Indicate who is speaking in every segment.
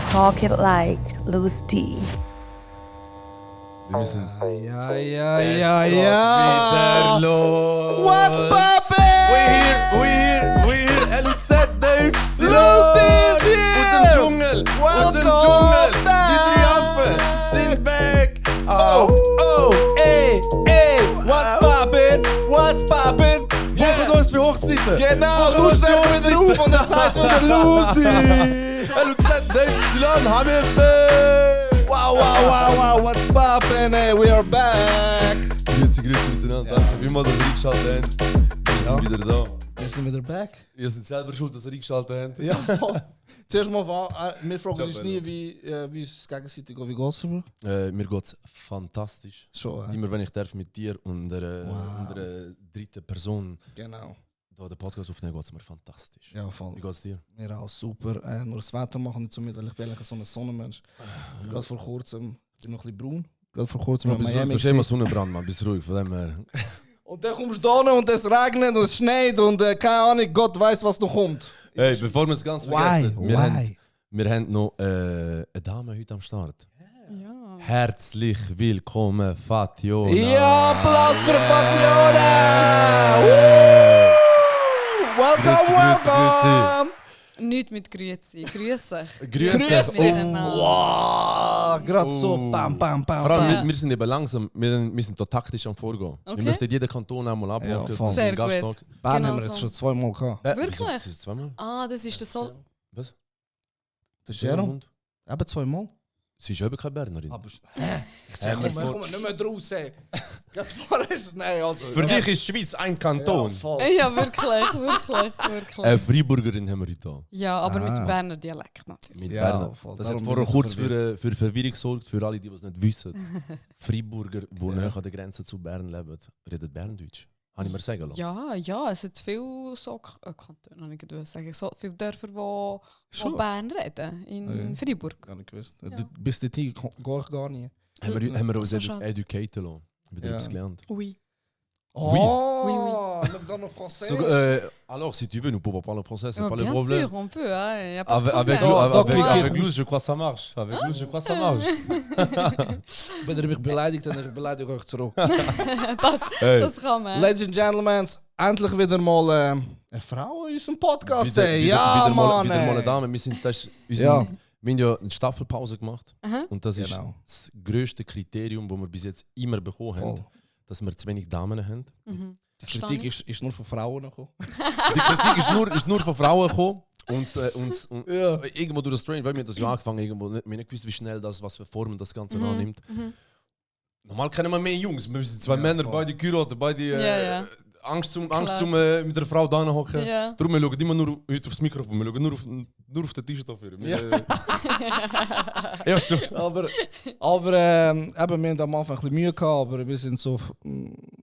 Speaker 1: Talk it like Louis D.
Speaker 2: Wir sind
Speaker 3: Ja.
Speaker 2: wieder los.
Speaker 3: What's poppin'?
Speaker 2: We here, LZ Dukes.
Speaker 3: Lustig hier.
Speaker 2: Aus dem Dschungel, aus dem
Speaker 3: Welcome
Speaker 2: Dschungel.
Speaker 3: back.
Speaker 2: Die drei Affen sind back.
Speaker 3: Ey, what's poppin'?
Speaker 2: Buchen uns für Hochzeiten.
Speaker 3: Genau,
Speaker 2: Buchen
Speaker 3: du
Speaker 2: uns für
Speaker 3: stellst wieder auf und das heißt wieder Lucy.
Speaker 2: LZ Dukes, haben wir back.
Speaker 3: Wow, what's poppin'? Ey, we are back.
Speaker 2: Grüezi miteinander. Danke, wie wir das eingeschaltet haben. Wir sind wieder da.
Speaker 3: Wir sind wieder back.
Speaker 2: Ihr seid selber schuld, dass ihr eingeschaltet habt.
Speaker 3: Ja, zuerst mal, wir fragen uns nie, wie es gegenseitig geht. Wie geht's dir?
Speaker 2: Mir geht's fantastisch.
Speaker 3: Schon,
Speaker 2: Immer wenn ich darf mit dir und einer dritten Person
Speaker 3: Genau.
Speaker 2: da den Podcast aufnehmen, geht's mir fantastisch.
Speaker 3: Ja, voll.
Speaker 2: Wie geht's dir?
Speaker 3: Mir auch super. Nur das Wetter macht nicht so mit, weil ich bin eigentlich so ein Sonnenmensch. Gerade vor kurzem, ich bin noch ein bisschen braun. Gerade vor kurzem in Miami.
Speaker 2: Du bist immer Sonnenbrand, Mann. Bist ruhig, von dem her.
Speaker 3: Und dann kommst du da und es regnet und es schneit und keine Ahnung, Gott weiß, was noch kommt.
Speaker 2: Hey, bevor wir es ganz vergessen,
Speaker 3: Why?
Speaker 2: wir haben noch eine Dame heute am Start.
Speaker 4: Ja.
Speaker 2: Herzlich willkommen, Fationa.
Speaker 3: Ja, Applaus für Fationa! Welcome!
Speaker 4: Nicht mit Grüezi. Grüß euch.
Speaker 2: Grüß
Speaker 3: Grüß
Speaker 2: dich.
Speaker 3: Wow, gerade so, bam.
Speaker 2: Vor allem,
Speaker 4: Ja.
Speaker 2: wir sind eben langsam, wir sind da taktisch am Vorgehen.
Speaker 4: Okay.
Speaker 2: Wir möchten jeden Kanton einmal abholen.
Speaker 3: Ja, voll.
Speaker 4: Sehr gut.
Speaker 3: Bern
Speaker 4: Genau
Speaker 3: haben wir
Speaker 4: so.
Speaker 3: jetzt schon zweimal gehabt.
Speaker 4: Wirklich?
Speaker 2: Wieso? Ist es zweimal?
Speaker 4: Ah, das ist der Sol.
Speaker 2: Was?
Speaker 3: Der Jerome?
Speaker 2: Und?
Speaker 3: Eben zweimal.
Speaker 2: Sie ist eben keine Bernerin.
Speaker 3: Aber ich komm nicht mehr draus, ey. Gerade vorher ist... Nein, also...
Speaker 2: Für dich ist die Schweiz ein Kanton.
Speaker 3: voll.
Speaker 4: Ja, wirklich.
Speaker 2: Eine Freiburgerin haben wir heute da.
Speaker 4: Ja, aber mit
Speaker 3: Ah.
Speaker 4: dem Berner Dialekt natürlich.
Speaker 2: Mit
Speaker 3: Ja,
Speaker 2: Berner.
Speaker 3: voll.
Speaker 2: Das
Speaker 3: Darum
Speaker 2: hat vorher
Speaker 3: bin ich
Speaker 2: kurz
Speaker 3: so verwirrt.
Speaker 2: für Verwirrung gesorgt, für alle, die es nicht wissen. Freiburger, die näher an der Grenze zu Bern leben, reden Berndeutsch. Habe ich mir sagen lassen.
Speaker 4: Ja, es hat viele so Kantone, ich würde sagen, so viele Dörfer, die
Speaker 3: Schon?
Speaker 4: Bern reden, in Freiburg.
Speaker 3: Gar nicht gewusst. Du bist dort gar nicht.
Speaker 2: Haben wir uns
Speaker 4: So schade.
Speaker 2: educaten lassen. Wieder
Speaker 3: Ja.
Speaker 2: etwas gelernt.
Speaker 4: Oui.
Speaker 3: Oh, dans le français.
Speaker 2: So, alors, si tu veux, nous pouvons parler français, c'est
Speaker 4: Oh,
Speaker 2: pas le
Speaker 4: bien
Speaker 2: problème.
Speaker 4: sûr, on peut, hein, y a pas de
Speaker 2: Avec,
Speaker 4: problème.
Speaker 2: avec Luz, je crois que ça marche. Avec Luz, je crois que ça marche.
Speaker 3: Wenn ihr mich beleidigt, dann beleidige ich euch zurück.
Speaker 2: Hey.
Speaker 4: Das kann man.
Speaker 3: Ladies and Gentlemen, endlich wieder mal eine Frau in unserem Podcast.
Speaker 2: Wieder,
Speaker 3: ey.
Speaker 2: wieder,
Speaker 3: Ja,
Speaker 2: wieder, mal,
Speaker 3: Mann.
Speaker 2: wieder mal eine
Speaker 3: ey.
Speaker 2: Dame. Wir, sind, das ist unser,
Speaker 3: Ja.
Speaker 2: wir haben ja eine Staffelpause gemacht.
Speaker 4: Aha.
Speaker 2: Und das ist
Speaker 3: Genau.
Speaker 2: das grösste Kriterium, das wir bis jetzt immer bekommen haben,
Speaker 3: Voll.
Speaker 2: dass wir zu wenig Damen haben.
Speaker 4: Mhm.
Speaker 3: Die Kritik ist nur von Frauen gekommen.
Speaker 2: Die Kritik ist nur von Frauen gekommen. Und irgendwo durch das Training, weil wir das ja angefangen irgendwo, wir haben nicht gewusst, wie schnell das, was für Formen das Ganze annimmt. Normal kennen wir mehr Jungs, wir sind zwei
Speaker 3: Ja,
Speaker 2: Männer,
Speaker 3: voll.
Speaker 2: beide geheiratet, beide
Speaker 4: Ja.
Speaker 2: Angst zum
Speaker 4: Klar.
Speaker 2: mit der Frau da hocken.
Speaker 4: Ja.
Speaker 2: Darum wir schauen immer nur heute aufs Mikrofon, wir schauen nur auf den Tisch dafür. Ja, stimmt.
Speaker 3: Aber eben, wir haben am Anfang ein bisschen Mühe gehabt, aber wir sind so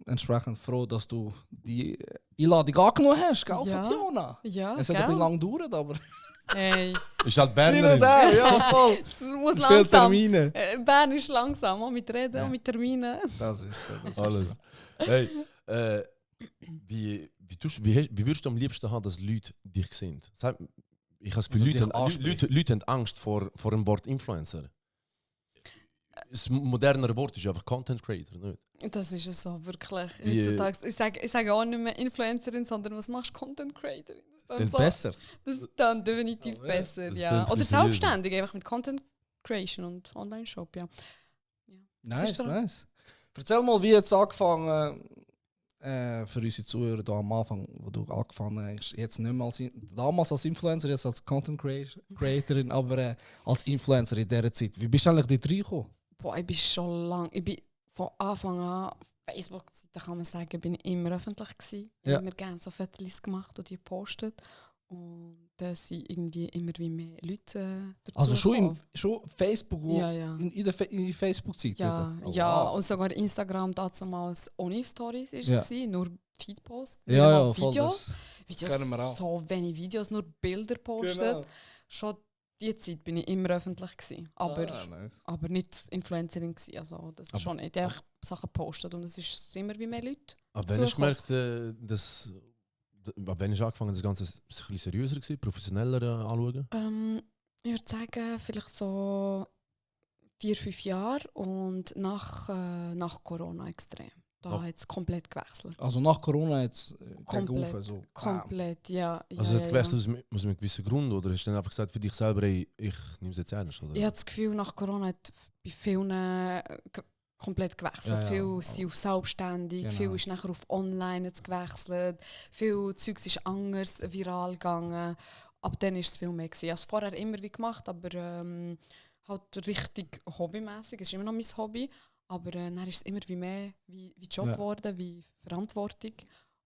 Speaker 3: entsprechend froh, dass du die Einladung angenommen hast, gell,
Speaker 4: Ja.
Speaker 3: Fationa?
Speaker 4: Ja,
Speaker 3: Es hat ein
Speaker 4: gell?
Speaker 3: bisschen lang gedauert, aber...
Speaker 4: Hey,
Speaker 2: Ist halt
Speaker 3: Hin
Speaker 2: Bernerin.
Speaker 3: und her, ja, voll.
Speaker 4: es muss
Speaker 3: Zu viele
Speaker 4: langsam.
Speaker 3: Termine.
Speaker 4: Bern ist langsam, auch mit Reden
Speaker 3: Ja.
Speaker 4: und mit Terminen.
Speaker 3: Das ist so. Das ist
Speaker 2: Alles.
Speaker 3: so.
Speaker 2: Hey, wie würdest du am liebsten haben, dass Leute dich sehen? Sag, ich habe das Gefühl,
Speaker 3: Also dich
Speaker 2: Leute haben Angst vor dem Wort Influencer. Das modernere Wort ist einfach Content Creator, nicht?
Speaker 4: Das ist es so, wirklich.
Speaker 2: Wie-
Speaker 4: Heutzutage, ich sage auch nicht mehr Influencerin, sondern was machst du, Content Creatorin? Das
Speaker 3: Dann
Speaker 4: so,
Speaker 3: besser.
Speaker 4: Das ist dann definitiv
Speaker 3: Oh, ja.
Speaker 4: besser,
Speaker 2: Das
Speaker 4: ja.
Speaker 2: klingt
Speaker 4: Oder
Speaker 2: wie seriöser.
Speaker 4: selbstständig, einfach mit Content Creation und Online-Shop, ja.
Speaker 3: Nice,
Speaker 4: ist doch-
Speaker 3: nice. Erzähl mal, wie jetzt angefangen für unsere Zuhörer da am Anfang, wo du angefangen hast, jetzt nicht mehr damals als Influencer, jetzt als Content Creatorin, aber als Influencer in dieser Zeit. Wie bist du eigentlich dort reingekommen?
Speaker 4: Boah, ich bin schon lang, ich bin von Anfang an, Facebook-Seite kann man sagen, bin ich immer öffentlich gewesen. Ich
Speaker 3: Ja.
Speaker 4: habe immer gerne so Fotos gemacht und die gepostet. Und da sind irgendwie immer wie mehr Leute dazu
Speaker 3: Also
Speaker 4: gekommen.
Speaker 3: schon Facebook,
Speaker 4: Ja, ja.
Speaker 3: in der Facebook-Seite?
Speaker 4: Ja,
Speaker 3: oder? Oh,
Speaker 4: ja,
Speaker 3: wow.
Speaker 4: und sogar Instagram damals ohne Stories ist
Speaker 3: Ja.
Speaker 4: es gewesen, nur Feedpost,
Speaker 3: Ja, ja, voll.
Speaker 4: Videos,
Speaker 3: Das kennen wir auch.
Speaker 4: so wenig Videos, nur Bilder postet.
Speaker 3: Genau.
Speaker 4: Schon die Zeit bin ich immer öffentlich gewesen, aber
Speaker 3: nice.
Speaker 4: aber nicht Influencerin gewesen, also das
Speaker 3: Aber-
Speaker 4: schon nicht. Ich habe Sachen gepostet und es ist immer wie mehr Leute.
Speaker 2: Aber wenn hast du gemerkt, dass Ab wann hast du angefangen, das Ganze ein bisschen seriöser gewesen, professioneller anzuschauen?
Speaker 4: Ich würde sagen, vielleicht so 4-5 Jahre und nach Corona extrem. Da hat es komplett gewechselt.
Speaker 3: Also nach Corona jetzt
Speaker 4: Komplett,
Speaker 3: gegenüber, so.
Speaker 4: komplett, ja.
Speaker 2: Also
Speaker 4: ja,
Speaker 2: hat gewechselt aus einem gewissen Grund oder hast du dann einfach gesagt für dich selber, ey, ich nehme es jetzt ernst? Oder?
Speaker 4: Ich habe das Gefühl, nach Corona hat bei vielen komplett gewechselt.
Speaker 3: Ja, ja.
Speaker 4: Viele sind auf selbstständig,
Speaker 3: Genau.
Speaker 4: viel ist nachher auf online jetzt gewechselt, viel Zeugs ist anders viral gegangen. Ab dann war es viel mehr. Ich habe es vorher immer wie gemacht, aber halt richtig hobbymäßig. Es ist immer noch mein Hobby, aber dann ist es immer wie mehr wie Job geworden, wie Verantwortung.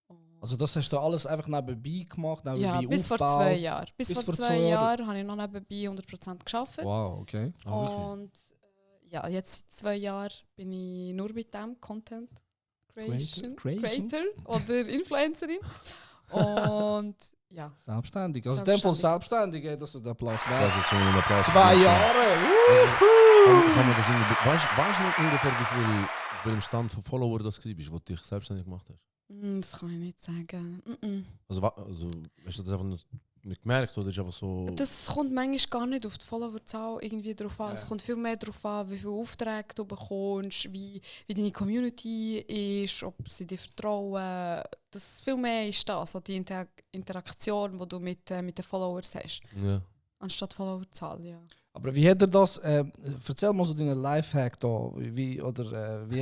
Speaker 4: Und
Speaker 3: Also das hast du alles einfach nebenbei gemacht, nebenbei
Speaker 4: ja, bis vor
Speaker 3: aufgebaut?
Speaker 4: 2 Jahren. Bis vor 2 Jahren habe ich noch nebenbei 100% gearbeitet.
Speaker 3: Wow, okay.
Speaker 4: Und ja, jetzt seit 2 Jahren bin ich nur mit dem Content
Speaker 3: Creation?
Speaker 4: Creator oder Influencerin. Und ja.
Speaker 3: Selbstständig. Also in dem Fall selbstständig, ey, dass du den Applaus
Speaker 2: Das
Speaker 3: wert.
Speaker 2: ist schon ein Applaus.
Speaker 3: 2 Jahre!
Speaker 2: Kann man das irgendwie... Weißt du noch ungefähr, wie viel im Stand von Follower das war, wo du dich selbstständig gemacht hast?
Speaker 4: Das kann ich nicht sagen.
Speaker 2: Also hast du das einfach nicht gemerkt oder ist einfach so...
Speaker 4: Das kommt manchmal gar nicht auf die Followerzahl irgendwie drauf an.
Speaker 3: Ja.
Speaker 4: Es kommt viel mehr darauf an, wie viele Aufträge du bekommst, wie deine Community ist, ob sie dir vertrauen. Das viel mehr ist das, also die Interaktion, die du mit den Followers hast.
Speaker 2: Ja.
Speaker 4: Anstatt Followerzahl, ja.
Speaker 3: Aber wie hat er das... erzähl mal so deinen Lifehack da. Wie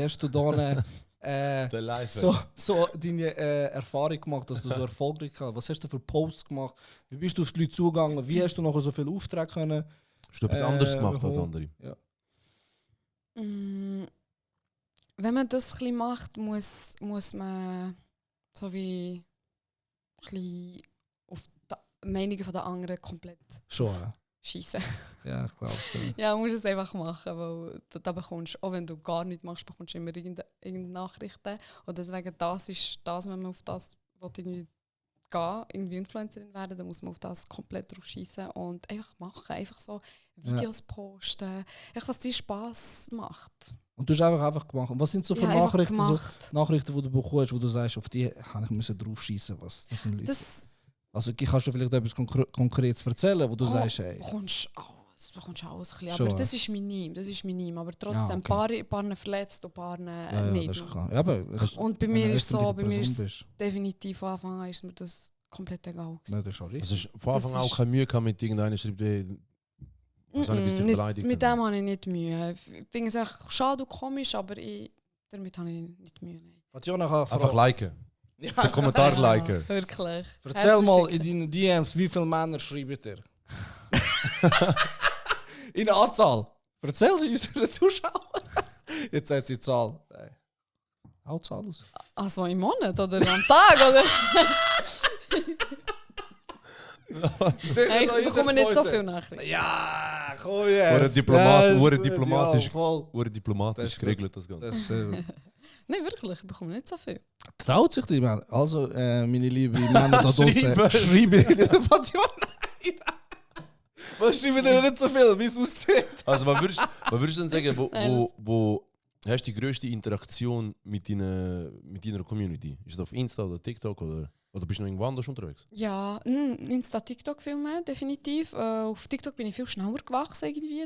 Speaker 3: hast du da
Speaker 2: Der Lifehack.
Speaker 3: so deine Erfahrung gemacht, dass du so erfolgreich hast? Was hast du für Posts gemacht? Wie bist du auf die Leute zugegangen? Wie hast du noch so viele Aufträge können?
Speaker 2: Hast du etwas anderes gemacht als
Speaker 3: bekommen?
Speaker 2: andere?
Speaker 3: Ja.
Speaker 4: Wenn man das ein bisschen macht, muss man so wie ein bisschen auf die Meinungen der anderen komplett
Speaker 3: Schon,
Speaker 4: schießen.
Speaker 3: ja, ich glaube es.
Speaker 4: Ja, musst es einfach machen, weil da bekommst du, auch wenn du gar nichts machst, bekommst du immer irgendeine Nachrichten. Und deswegen, das ist das, wenn man auf das irgendwie gehen, irgendwie Influencerin werden, dann muss man auf das komplett drauf schießen und einfach machen, einfach so Videos posten, einfach was dir Spass macht.
Speaker 3: Und du hast einfach gemacht. Und was sind so für
Speaker 4: Ja, einfach
Speaker 3: Nachrichten,
Speaker 4: gemacht.
Speaker 3: Nachrichten, die du bekommst, wo du sagst, auf die musste ich drauf schießen? Was das sind Leute?
Speaker 4: Das
Speaker 3: Also kannst du vielleicht etwas Konkretes erzählen, wo du sagst, hey.
Speaker 4: bekommst alles ein bisschen.
Speaker 3: Schon,
Speaker 4: Aber das ist minim. Aber trotzdem,
Speaker 3: okay.
Speaker 4: paar verletzt und paar
Speaker 3: Ja,
Speaker 4: nicht.
Speaker 3: das ist
Speaker 4: noch.
Speaker 3: klar. Ja, aber
Speaker 4: Und bei mir ist so,
Speaker 3: bist.
Speaker 4: definitiv von Anfang an ist mir das komplett egal.
Speaker 3: Nein, das ist schon richtig.
Speaker 2: Also hast du von Anfang an
Speaker 4: Das
Speaker 2: auch keine Mühe gehabt mit irgendeiner schreibt, wahrscheinlich bist du
Speaker 4: Nicht,
Speaker 2: beleidigt.
Speaker 4: mit dem habe ich nicht Mühe. Ich finde es echt schade und komisch, aber damit habe ich nicht Mühe. Nein.
Speaker 3: Fatjona kann
Speaker 2: Einfach liken. Den Kommentar liken.
Speaker 4: Wirklich.
Speaker 3: Erzähl mal in deinen DMs, wie viele Männer schreiben dir? In Anzahl. Erzähl sie unseren Zuschauern. Jetzt sagt sie die Zahl. Nein. Hau die Zahl aus.
Speaker 4: Also im Monat oder am Tag? Oder? Ich bekomme nicht so viel Nachrichten.
Speaker 3: Ja, komm jetzt.
Speaker 2: Hure diplomatisch.
Speaker 3: Ja, voll.
Speaker 2: Hure
Speaker 3: Das
Speaker 2: diplomatisch
Speaker 3: ist
Speaker 2: geregelt das Ganze.
Speaker 3: Das ist,
Speaker 4: Nein, wirklich, ich bekomme nicht so viel.
Speaker 3: traut sich die Männer. Also, meine lieben Männer da draußen,
Speaker 2: Schreiben.
Speaker 3: schreiben in der Fatjona. Was schreiben dir nicht so viel, wie es aussieht?
Speaker 2: Also was würdest du denn sagen,
Speaker 4: Alles.
Speaker 2: wo hast du die grösste Interaktion mit deiner Community? Ist das auf Insta oder TikTok oder bist du noch irgendwo anders unterwegs?
Speaker 4: Ja, Insta, TikTok viel mehr, definitiv. Auf TikTok bin ich viel schneller gewachsen irgendwie.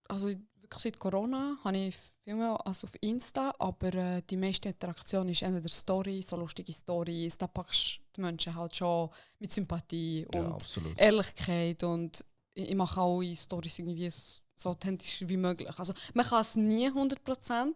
Speaker 4: Also wirklich seit Corona habe ich viel mehr als auf Insta, aber die meiste Interaktion ist entweder Story, so lustige Stories. Da packst du die Menschen halt schon mit Sympathie und
Speaker 3: absolut.
Speaker 4: Ehrlichkeit und ich mache alle Stories irgendwie so authentisch wie möglich. Also man kann es nie 100%,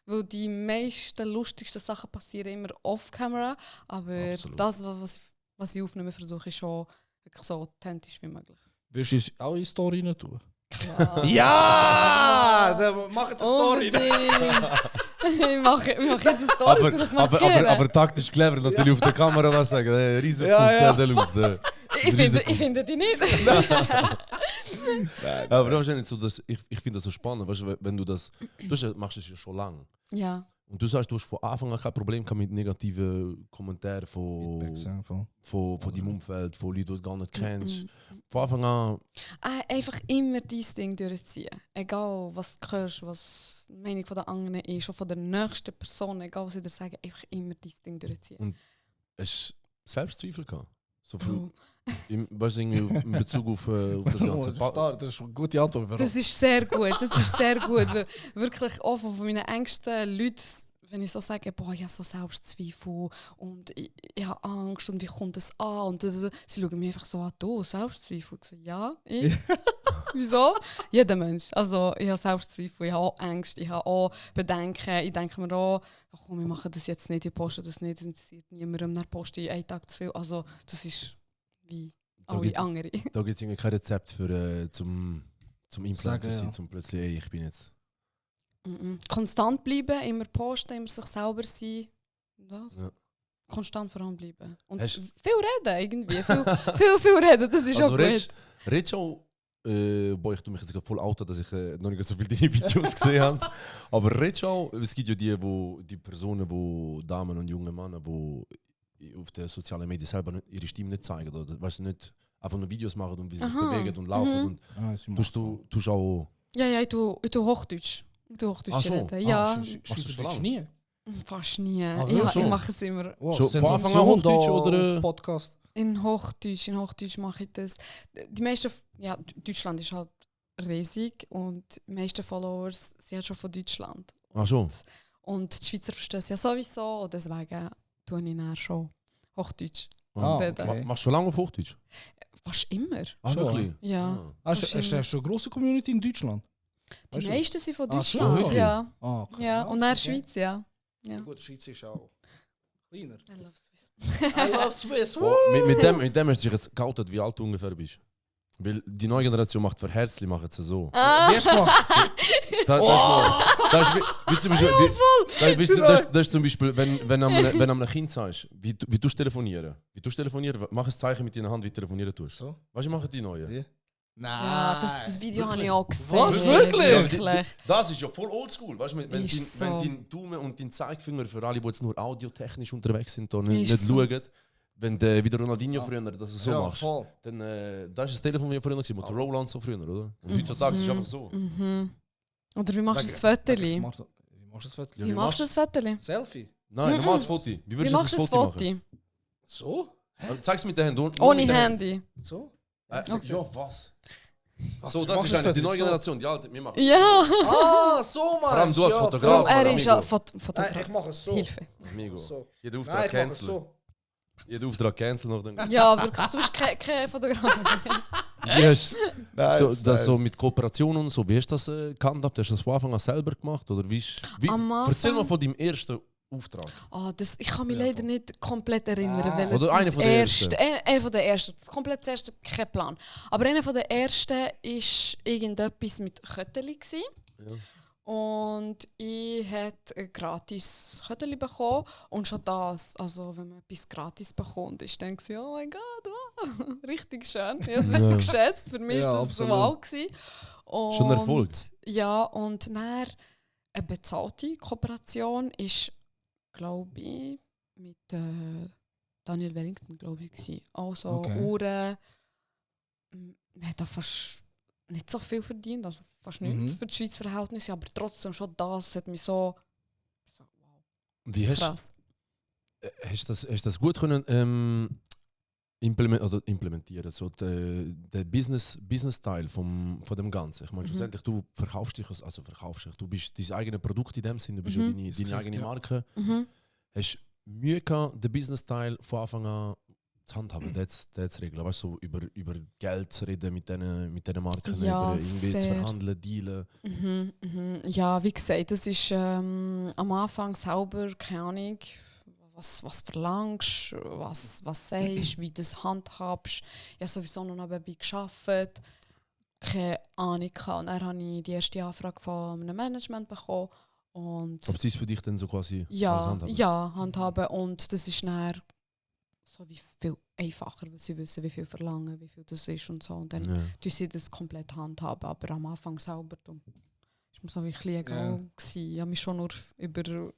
Speaker 4: weil die meisten lustigsten Sachen passieren immer off-camera, aber
Speaker 2: Absolut.
Speaker 4: das, was ich aufnehme, versuche ich schon wirklich so authentisch wie möglich.
Speaker 3: Willst du uns auch in Story rein tun?
Speaker 4: Klar.
Speaker 3: Ja! Dann mach jetzt eine Story.
Speaker 4: ich mache jetzt eine Story, soll ich markieren?
Speaker 2: aber taktisch clever natürlich auf der Kamera das sagen. Riesen
Speaker 3: Ja, ja.
Speaker 2: Deluxe.
Speaker 4: Ich finde die nicht.
Speaker 2: Aber das ist ja nicht so, dass ich finde das so spannend, weißt du, wenn du machst das ja schon lange.
Speaker 4: Ja.
Speaker 2: Und du sagst, du hast von Anfang an kein Problem gehabt mit negativen Kommentaren von deinem Umfeld, von Leuten, die du gar nicht kennst. Von Anfang an.
Speaker 4: Einfach immer dieses Ding durchziehen. Egal, was du hörst, was die Meinung der anderen ist, auch von der nächsten Person, egal was sie dir sagen, einfach immer dieses Ding durchziehen.
Speaker 2: Und Hast du Selbstzweifel gehabt? So viel,
Speaker 4: Oh.
Speaker 2: weißt du, irgendwie in Bezug auf das ganze
Speaker 3: Das ist eine gute Antwort. Warum?
Speaker 4: Das ist sehr gut, das ist sehr gut. Weil wirklich auch von meinen engsten Leuten, wenn ich so sage, boah, ich habe so Selbstzweifel und ich habe Angst und wie kommt das an? Und sie schauen mich einfach so an, du, Selbstzweifel? Ich so, ja, ich. Wieso? Jeder Mensch. Also ich habe Selbstzweifel, ich habe auch Angst, ich habe auch Bedenken. Ich denke mir auch, ach komm, wir machen das jetzt nicht, ich poste das nicht, das interessiert niemandem, dann poste ich einen Tag zu viel. Also das ist wie alle
Speaker 2: gibt-
Speaker 4: andere.
Speaker 2: Da gibt es kein Rezept für, zum Influencer
Speaker 3: Sagen,
Speaker 2: sein,
Speaker 3: ja.
Speaker 2: zum plötzlich, ey, ich bin jetzt...
Speaker 4: Konstant bleiben, immer posten, immer sich selber sein. Das.
Speaker 2: Ja.
Speaker 4: Konstant voranbleiben. Und
Speaker 2: Hast-
Speaker 4: viel reden irgendwie. Viel reden, das ist
Speaker 2: Also
Speaker 4: auch gut.
Speaker 2: redest du auch, boah, ich tue mich jetzt gerade voll out, dass ich noch nicht so viele deine Videos gesehen habe. Aber redest du auch, es gibt ja die Personen, die Damen und junge Männer, die auf den sozialen Medien selber nicht, ihre Stimme nicht zeigen. Oder weißt du, nicht einfach nur Videos machen und wie sie sich
Speaker 4: Aha.
Speaker 2: bewegen und laufen. Und tust auch...
Speaker 4: Ja, ich tue Hochdeutsch. Ich tue Hochdeutsch
Speaker 2: Ach so.
Speaker 4: reden. Ja,
Speaker 2: Machst du schon lange?
Speaker 3: nie.
Speaker 4: fast nie.
Speaker 3: wirklich?
Speaker 4: Ich
Speaker 2: Schon?
Speaker 4: mache es immer
Speaker 2: Schon von Anfang an Hochdeutsch oder?
Speaker 3: Podcast?
Speaker 4: in Hochdeutsch. In Hochdeutsch mache ich das. Die meisten, ja, Deutschland ist halt riesig und die meisten Followers sind halt schon von Deutschland.
Speaker 2: Ach so.
Speaker 4: Und die Schweizer verstehen es ja sowieso, und deswegen tue ich dann schon Hochdeutsch.
Speaker 3: Ah,
Speaker 4: reden.
Speaker 3: okay.
Speaker 2: Machst du schon lange auf Hochdeutsch?
Speaker 4: Fast immer.
Speaker 2: Ah,
Speaker 3: Schon?
Speaker 2: wirklich?
Speaker 4: Ja.
Speaker 3: Hast du schon eine grosse Community in Deutschland?
Speaker 4: Die
Speaker 3: Weißt du?
Speaker 4: meisten sind von
Speaker 3: Ah, schon,
Speaker 4: Deutschland.
Speaker 2: wirklich?
Speaker 4: Ja.
Speaker 3: Ah, okay.
Speaker 4: Ja. Und dann
Speaker 3: okay.
Speaker 4: Schweiz, ja. Ja.
Speaker 3: Gut, die Schweiz ist auch kleiner.
Speaker 4: I love Swiss.
Speaker 3: I love Swiss.
Speaker 2: Oh, mit dem hast du dich jetzt geoutet, wie alt du ungefähr bist. Weil die neue Generation macht für Herzli, macht es so.
Speaker 4: Ah.
Speaker 3: Wie hast du gemacht?
Speaker 2: Das ist zum Beispiel, wenn du einem Kind sagst, wie du telefonieren. Wie du telefonieren, mach ein Zeichen mit deiner Hand, wie du telefonieren tust.
Speaker 3: So?
Speaker 2: Weißt du, machen die Neuen.
Speaker 3: Wie? Nein.
Speaker 4: Ja, das Video habe ich auch gesehen.
Speaker 3: Was, wirklich?
Speaker 4: Wirklich.
Speaker 2: Das ist ja voll oldschool. Weißt du, wenn
Speaker 4: Ist
Speaker 2: wenn
Speaker 4: so.
Speaker 2: dein Daumen und dein Zeigefinger für alle, die jetzt nur audiotechnisch unterwegs sind, da nicht
Speaker 4: Ist so.
Speaker 2: schauen, wenn du wie der Ronaldinho früher das so
Speaker 3: Ja,
Speaker 2: machst,
Speaker 3: voll.
Speaker 2: dann da ist das Telefon wie früher gewesen, Motorola so früher, oder? Und heutzutage ist es einfach so.
Speaker 4: Mhm. Oder wie machst du das
Speaker 3: Wegen
Speaker 4: Foto?
Speaker 3: Wie machst du das Foto?
Speaker 4: Wie machst du das Foto?
Speaker 3: Selfie?
Speaker 2: Nein, normales Foto. Wie
Speaker 4: Wie
Speaker 2: würdest du
Speaker 4: machst du
Speaker 2: das
Speaker 4: das
Speaker 2: Foto
Speaker 4: Foto?
Speaker 2: machen?
Speaker 3: So?
Speaker 2: Zeig es mit den Händen. nur
Speaker 4: Ohne
Speaker 2: mit den Händen.
Speaker 4: Handy.
Speaker 3: So?
Speaker 2: Ja, was?
Speaker 3: Was,
Speaker 2: So,
Speaker 3: wie
Speaker 2: das
Speaker 3: machst
Speaker 2: ist
Speaker 3: du
Speaker 2: eigentlich die
Speaker 3: Foto?
Speaker 2: neue
Speaker 3: So?
Speaker 2: Generation, die alte, wir machen.
Speaker 4: Ja.
Speaker 3: Ah, so
Speaker 2: Vor allem
Speaker 3: meinst
Speaker 2: du als
Speaker 3: ja,
Speaker 2: Fotograf.
Speaker 3: voll.
Speaker 4: Er ist ja
Speaker 2: Amigo.
Speaker 4: Fotograf.
Speaker 3: Ich mache es so.
Speaker 4: Hilfe.
Speaker 2: Amigo.
Speaker 3: So.
Speaker 2: Jeder
Speaker 3: Nein,
Speaker 2: Auftrag
Speaker 3: ich mache es
Speaker 2: canceln.
Speaker 3: so.
Speaker 2: Jeder Auftrag canceln noch dann.
Speaker 4: Ja, wirklich. Du bist kein Fotograf.
Speaker 2: Wie hast
Speaker 3: Nice,
Speaker 2: so, das so
Speaker 3: nice.
Speaker 2: mit Kooperationen und so, wie hast du das gehandhabt? Hast du das von Anfang an selber gemacht? Oder wie?
Speaker 4: Am Anfang-
Speaker 2: Erzähl mal von deinem ersten Auftrag.
Speaker 4: Ich kann mich leider nicht komplett erinnern. Weil
Speaker 2: Oder
Speaker 4: es
Speaker 2: einer
Speaker 4: das
Speaker 2: von der ersten.
Speaker 4: Einer von der ersten. Das komplett das erste, kein Plan. Aber einer von der ersten war irgendetwas mit Kötteli.
Speaker 2: Ja.
Speaker 4: Und ich hatte gratis Kötteli bekommen. Und schon das, also wenn man etwas gratis bekommt, ist dann so, oh mein Gott, wow, richtig schön. Ich habe es
Speaker 2: Ja.
Speaker 4: geschätzt. Für mich
Speaker 3: Ja,
Speaker 4: war das so
Speaker 3: absolut.
Speaker 4: wow gewesen. Und,
Speaker 2: Schon ein Erfolg.
Speaker 4: Ja, und dann eine bezahlte Kooperation ist, glaube ich, mit Daniel Wellington, glaube ich, gewesen. Also
Speaker 3: Okay.
Speaker 4: Uhren. Man hat da fast nicht so viel verdient, also fast nichts für die Schweizer Verhältnisse, aber trotzdem schon das hat mich so wow,
Speaker 2: Wie
Speaker 4: krass.
Speaker 2: hast du das gut können implementieren, so der Business-Teil von dem Ganzen? Ich meine, schlussendlich, du verkaufst dich, du bist dein eigenes Produkt in dem Sinne, du bist ja deine eigene
Speaker 3: ja.
Speaker 2: Marke.
Speaker 4: Mhm.
Speaker 2: Hast du Mühe gehabt, den Business-Teil von Anfang an zu handhaben, das zu regeln? Weißt du, so über Geld zu reden mit diesen Marken,
Speaker 4: Ja,
Speaker 2: über irgendwie zu
Speaker 4: sehr.
Speaker 2: verhandeln, dealen.
Speaker 4: Ja, wie gesagt, das ist am Anfang selber, keine Ahnung, was verlangst, was sagst, wie du das handhabst. Ich habe sowieso noch nebenbei gearbeitet, keine Ahnung gehabt. Und dann habe ich die erste Anfrage von einem Management bekommen. Und
Speaker 2: Aber sie ist für dich dann so quasi als
Speaker 4: ja,
Speaker 2: Handhaber?
Speaker 4: ja, handhaben. Und das ist dann so wie viel einfacher, weil sie wissen, wie viel verlangen, wie viel das ist und so. Und dann
Speaker 2: Ja.
Speaker 4: tun sie das komplett handhaben. Aber am Anfang selber ist mir so wie ein bisschen egal gewesen. Ich habe mich schon nur über...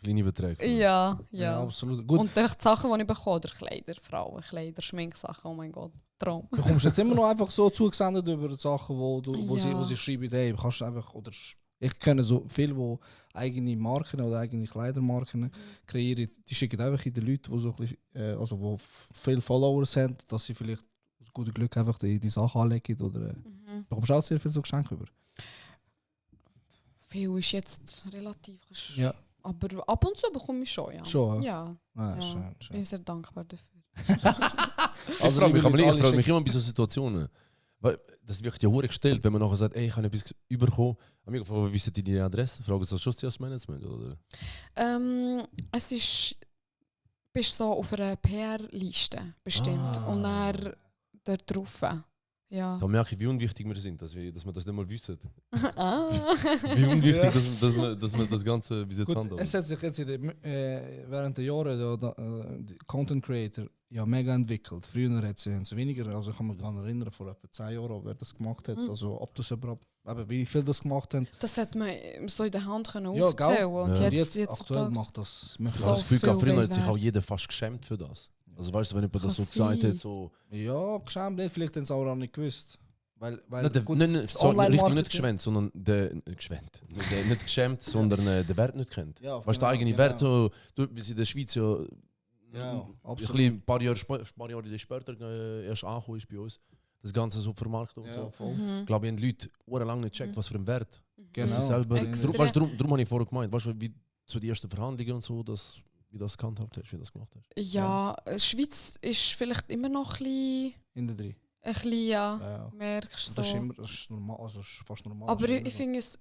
Speaker 2: Kleine Beträge.
Speaker 4: Ja, ja.
Speaker 3: absolut. Gut,
Speaker 4: Und die Sachen, die ich bekomme, oder Kleider, Frauenkleider, Schminksachen, oh mein Gott, Traum.
Speaker 3: du kommst jetzt immer noch einfach so zugesendet über die Sachen, wo sie
Speaker 4: Ja.
Speaker 3: schreiben, hey, kannst du einfach, oder Ich kenne so viele, die eigene Marken oder eigene Kleidermarken kreieren. Die schicken einfach in die Leute, die so ein bisschen, also wo viele Followers haben, dass sie vielleicht aus gutem Glück einfach die Sachen anlegen. Oder, bekommst du auch sehr viel so Geschenke über?
Speaker 4: Viel ist jetzt relativ.
Speaker 3: Ja.
Speaker 4: Aber ab und zu bekomme ich schon, ja.
Speaker 3: Schon,
Speaker 4: Ja,
Speaker 3: Ah,
Speaker 4: ja.
Speaker 3: schön,
Speaker 4: bin
Speaker 3: schön.
Speaker 4: sehr dankbar dafür.
Speaker 2: Ich frage mich, ich frage mich immer bei so Situationen. Weil das wird ja hure gestellt, wenn man nachher sagt, ey, ich habe etwas überkommen. Amigo, wie wissen die deine Adresse? Fragen sie das schon das Management? Oder?
Speaker 4: Es ist, bist so auf einer PR-Liste bestimmt und dann dort drauf. Ja.
Speaker 2: Da merke ich, wie unwichtig wir sind, dass wir das nicht mal wissen.
Speaker 4: Ah.
Speaker 2: Wie unwichtig,
Speaker 3: Ja.
Speaker 2: dass wir das Ganze bis jetzt
Speaker 3: Gut,
Speaker 2: handhaben.
Speaker 3: es hat sich jetzt während der Jahre die Content Creator ja mega entwickelt. Früher hat es weniger, also ich kann mich gar erinnern, vor etwa 10 Jahren, wer das gemacht hat. Also ob das überhaupt, aber wie viel das gemacht haben.
Speaker 4: Das hat man so in der Hand können
Speaker 3: Ja,
Speaker 4: aufzählen.
Speaker 3: gell?
Speaker 4: Und
Speaker 2: Ja.
Speaker 3: Jetzt
Speaker 4: jetzt
Speaker 3: aktuell macht das
Speaker 2: Ich
Speaker 4: So
Speaker 2: habe das Gefühl,
Speaker 4: viel
Speaker 2: früher hat sich
Speaker 4: weniger.
Speaker 2: auch jeder fast geschämt für das. Also weißt du, wenn jemand das so
Speaker 4: Kann
Speaker 2: gesagt
Speaker 4: sein.
Speaker 2: hat, so...
Speaker 3: Ja, geschämt nicht, vielleicht haben sie auch nicht gewusst. Weil gut,
Speaker 2: Nicht,
Speaker 3: das
Speaker 2: sorry, richtig
Speaker 3: Online-Marketing-
Speaker 2: nicht geschwämt, sondern nicht geschämt, sondern den Wert nicht kennt.
Speaker 3: Ja,
Speaker 2: Weißt du, der eigene
Speaker 3: genau.
Speaker 2: Wert, so, wie sie in der Schweiz ja,
Speaker 3: Ja, absolut.
Speaker 2: ein paar Jahre später erst angekommen ist bei uns, das Ganze so vermarktet und
Speaker 3: Ja,
Speaker 2: so.
Speaker 3: voll.
Speaker 2: Ich glaube, die Leute lang nicht gecheckt, was für einen Wert
Speaker 3: Genau.
Speaker 2: sie selber.
Speaker 4: Extrem.
Speaker 2: Weißt, darum habe ich vorher gemeint, weißt du, wie zu den ersten Verhandlungen und so, wie das gehandhabt hast, wie das gemacht hast.
Speaker 4: Ja, Schweiz ist vielleicht immer noch ein
Speaker 3: In der 3.
Speaker 4: bisschen ja,
Speaker 3: Ja.
Speaker 4: merkst
Speaker 3: Das ist
Speaker 4: so.
Speaker 3: immer, das ist normal, also ist fast normal.
Speaker 4: Aber
Speaker 3: ist
Speaker 4: ich
Speaker 3: immer so.
Speaker 4: finde es,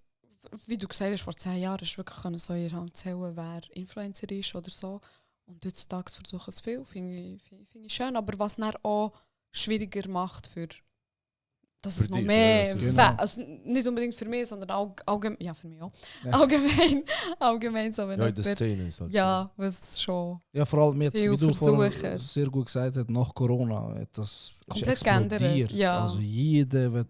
Speaker 4: wie du gesagt hast, vor 10 Jahren ist wirklich können so in der Hand zählen, wer Influencer ist oder so. Und heutzutage versuchen es viel, finde ich schön. Aber was dann auch schwieriger macht dass
Speaker 2: Für
Speaker 4: es noch
Speaker 2: dich,
Speaker 4: mehr,
Speaker 2: ja,
Speaker 3: genau.
Speaker 4: also nicht unbedingt für mich, sondern allgemein, ja für mich auch,
Speaker 3: Ja.
Speaker 4: allgemein so, wenn
Speaker 2: Ja, in der
Speaker 4: jemand-
Speaker 2: Szene ist halt
Speaker 4: ja, was schon
Speaker 3: Ja, vor allem jetzt,
Speaker 4: Viel
Speaker 3: wie du vorhin
Speaker 4: versuchen.
Speaker 3: sehr gut gesagt hast, nach Corona hat das ist
Speaker 4: Komplett geändert,
Speaker 3: explodiert.
Speaker 4: ja.
Speaker 3: Also jeder wird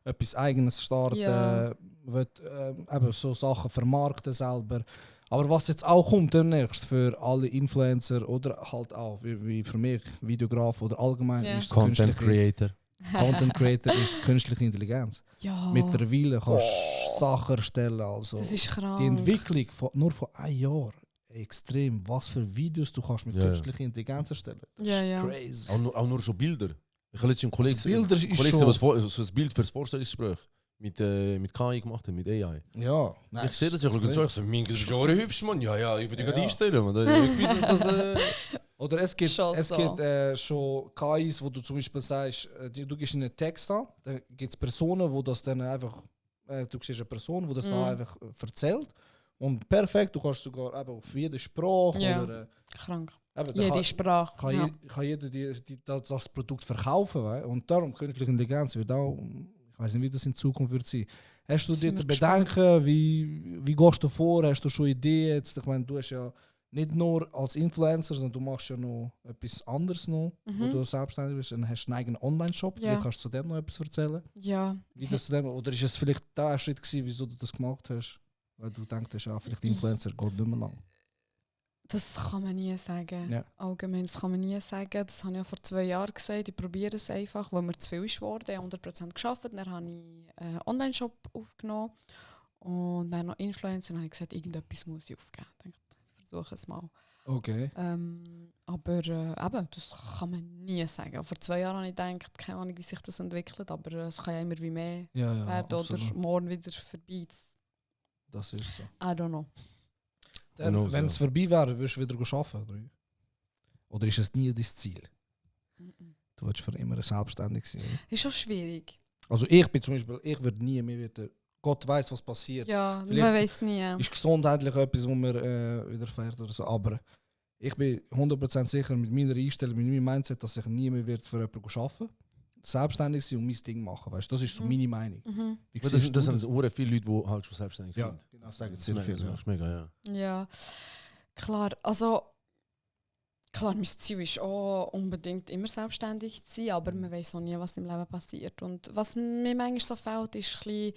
Speaker 3: etwas Eigenes starten,
Speaker 4: Ja.
Speaker 3: wird eben so Sachen vermarkten selber. Aber was jetzt auch kommt demnächst für alle Influencer oder halt auch wie für mich Videograf oder allgemein
Speaker 4: Ja.
Speaker 3: ist die
Speaker 2: Content
Speaker 3: künstliche-
Speaker 2: Creator.
Speaker 3: Content Creator ist künstliche Intelligenz.
Speaker 4: ja,
Speaker 3: Mittlerweile kannst du Sachen erstellen. Also
Speaker 4: das ist krank.
Speaker 3: die Entwicklung nur von einem Jahr extrem. Was für Videos du kannst mit
Speaker 2: Ja, ja.
Speaker 3: künstlicher Intelligenz erstellen. Das
Speaker 4: Ja,
Speaker 3: ist
Speaker 4: ja.
Speaker 3: crazy.
Speaker 2: Auch nur schon Bilder. Ich habe letztens einen Kollegen
Speaker 3: Also Bilder ist
Speaker 2: Kollegen
Speaker 3: schon-
Speaker 2: so ein Bild für das Vorstellungsgespräch mit KI gemacht hat, mit AI.
Speaker 3: Ja,
Speaker 2: Ich sehe das, ich schaue so, ich so, Minke, du bist auch hübsch, Mann. Ja, ich würde dich gerade
Speaker 3: Ja.
Speaker 2: einstellen. Man. Ich weiß, dass das...
Speaker 3: Oder es gibt,
Speaker 4: Schon
Speaker 3: es
Speaker 4: so.
Speaker 3: gibt schon KIs, wo du zum Beispiel sagst, du gibst ihnen einen Text an, dann gibt es Personen, wo das dann einfach, du siehst eine Person, die das da einfach erzählt. Und perfekt, du kannst sogar eben auf jede Sprache
Speaker 4: Ja.
Speaker 3: oder
Speaker 4: Krank.
Speaker 3: eben,
Speaker 4: Jede Sprache.
Speaker 3: kann,
Speaker 4: Ja.
Speaker 3: kann jeder das Produkt verkaufen. Wei? Und darum, künstliche Intelligenz wird auch, ich weiß nicht, wie das in Zukunft wird sein. Hast du dir
Speaker 4: Sind wir
Speaker 3: Bedenken, wie gehst du vor? Hast du schon Ideen? Jetzt, ich meine, du hast ja nicht nur als Influencer, sondern du machst ja noch etwas anderes noch, wo du selbstständig bist. Dann hast du einen eigenen Online-Shop.
Speaker 4: Ja.
Speaker 3: Vielleicht kannst du zu dem noch etwas erzählen.
Speaker 4: Ja.
Speaker 3: Wie das zu dem, oder ist es vielleicht der Schritt gewesen, wieso du das gemacht hast? Weil du denkst, ja, vielleicht Influencer geht nicht mehr lang.
Speaker 4: Das kann man nie sagen.
Speaker 3: Ja.
Speaker 4: Allgemein, das kann man nie sagen. Das habe ich ja vor 2 Jahren gesagt. Ich probiere es einfach, weil mir zu viel ist geworden. Ich habe 100% gearbeitet. Dann habe ich einen Online-Shop aufgenommen. Und dann noch Influencer. Dann habe ich gesagt, irgendetwas muss ich aufgeben. Ich dachte, ich versuche es mal.
Speaker 3: Okay.
Speaker 4: Aber eben, das kann man nie sagen. Vor 2 Jahren habe ich gedacht, keine Ahnung, wie sich das entwickelt. Aber es kann ja immer wie mehr
Speaker 3: Ja, ja,
Speaker 4: werden oder
Speaker 3: absolut.
Speaker 4: morgen wieder vorbei.
Speaker 3: Das ist so.
Speaker 4: I don't know.
Speaker 2: Genau,
Speaker 3: Wenn es
Speaker 2: so.
Speaker 3: vorbei wäre, würdest du wieder arbeiten? Oder ist es nie dein Ziel? Du willst für immer selbstständig sein. Oder?
Speaker 4: Ist schon schwierig.
Speaker 3: Also ich bin zum Beispiel, ich würde nie mehr wieder, Gott weiß, was passiert.
Speaker 4: Ja,
Speaker 3: Vielleicht
Speaker 4: man weiß nie.
Speaker 3: Ist gesundheitlich etwas, wo mir widerfährt oder so. Aber ich bin 100% sicher mit meiner Einstellung, mit meinem Mindset, dass ich nie mehr wird für jemanden arbeiten selbstständig sein und mein Ding machen. Weißt? Das ist so meine Meinung. Wie
Speaker 2: Das
Speaker 3: siehst
Speaker 2: sind
Speaker 3: du
Speaker 2: sehr viele Leute, die halt schon selbstständig
Speaker 3: Ja,
Speaker 2: sind.
Speaker 3: genau, sagen
Speaker 2: Das
Speaker 3: sehr
Speaker 2: ist
Speaker 3: viel. Ja.
Speaker 2: mega, ja.
Speaker 4: Ja, klar. Also, klar, mein Ziel ist auch unbedingt immer selbstständig zu sein, aber man weiß auch nie, was im Leben passiert. Und was mir manchmal so fehlt, ist ein bisschen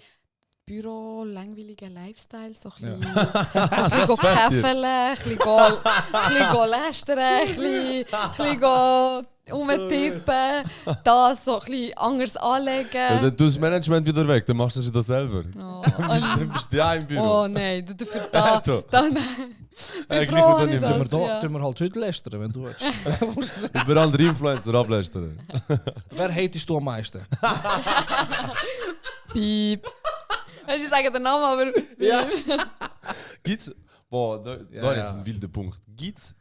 Speaker 4: Büro, langweiligen Lifestyle, so ein bisschen käfeln, ein bisschen lästern, ein bisschen rumtippen, das so ein bisschen anders anlegen.
Speaker 2: Ja, dann tust du das Management wieder weg, dann machst du das selber.
Speaker 4: Oh,
Speaker 2: Dann bist du ja im Büro.
Speaker 4: oh nein, du dafür da.
Speaker 2: Alter.
Speaker 4: Nein.
Speaker 2: Eigentlich
Speaker 4: froh,
Speaker 2: dann
Speaker 4: nicht
Speaker 2: nicht
Speaker 3: Tun
Speaker 2: mehr.
Speaker 3: wir halt heute lästern, wenn du willst.
Speaker 2: Über andere Influencer ablästern.
Speaker 3: Wer hatest du am meisten?
Speaker 4: Piep. Weißt du, ich sage den Namen, aber.
Speaker 3: Ja.
Speaker 2: Gibt's? Boah, da
Speaker 3: Ja,
Speaker 2: ist
Speaker 3: ja.
Speaker 2: ein wilder Punkt. Gibt's?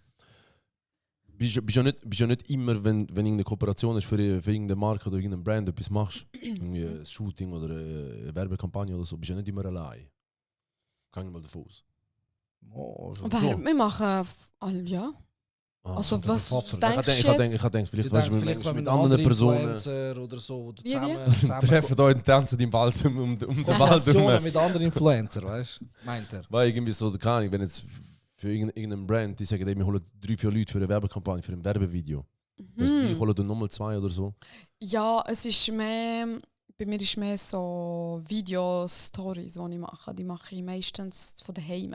Speaker 2: Bist ja nicht immer, wenn irgendeine Kooperation ist für irgendeine Marke oder irgendeine Brand etwas machst, irgendwie ein Shooting oder eine Werbekampagne oder so, bist du ja nicht immer allein. Kann ich mal davon aus.
Speaker 3: Oh, also.
Speaker 4: Aber wir machen. Ja.
Speaker 2: Ah,
Speaker 4: Also,
Speaker 3: oder
Speaker 4: was
Speaker 3: der Vater.
Speaker 4: denkst du
Speaker 2: ich
Speaker 4: jetzt?
Speaker 2: gedacht,
Speaker 3: Sie
Speaker 2: vielleicht weißt du
Speaker 3: denken vielleicht
Speaker 2: mit
Speaker 3: mit
Speaker 2: anderen
Speaker 3: anderen
Speaker 2: Personen.
Speaker 3: Influencer oder so, wo du
Speaker 4: Wie?
Speaker 3: zusammen
Speaker 2: Treffen euch und tanzen im Wald um den Wald
Speaker 3: Kooperationen
Speaker 2: herum.
Speaker 3: mit anderen Influencer, weißt du? Meint er.
Speaker 2: Weil irgendwie so, keine Ahnung, wenn jetzt für irgendeinen Brand, die sagen, ey, wir holen 3-4 Leute für eine Werbekampagne, für ein Werbevideo. Dass die holen dann nochmal 2 oder so.
Speaker 4: Ja, es ist mehr. Bei mir ist mehr so Video-Stories, die ich mache. Die mache ich meistens von daheim.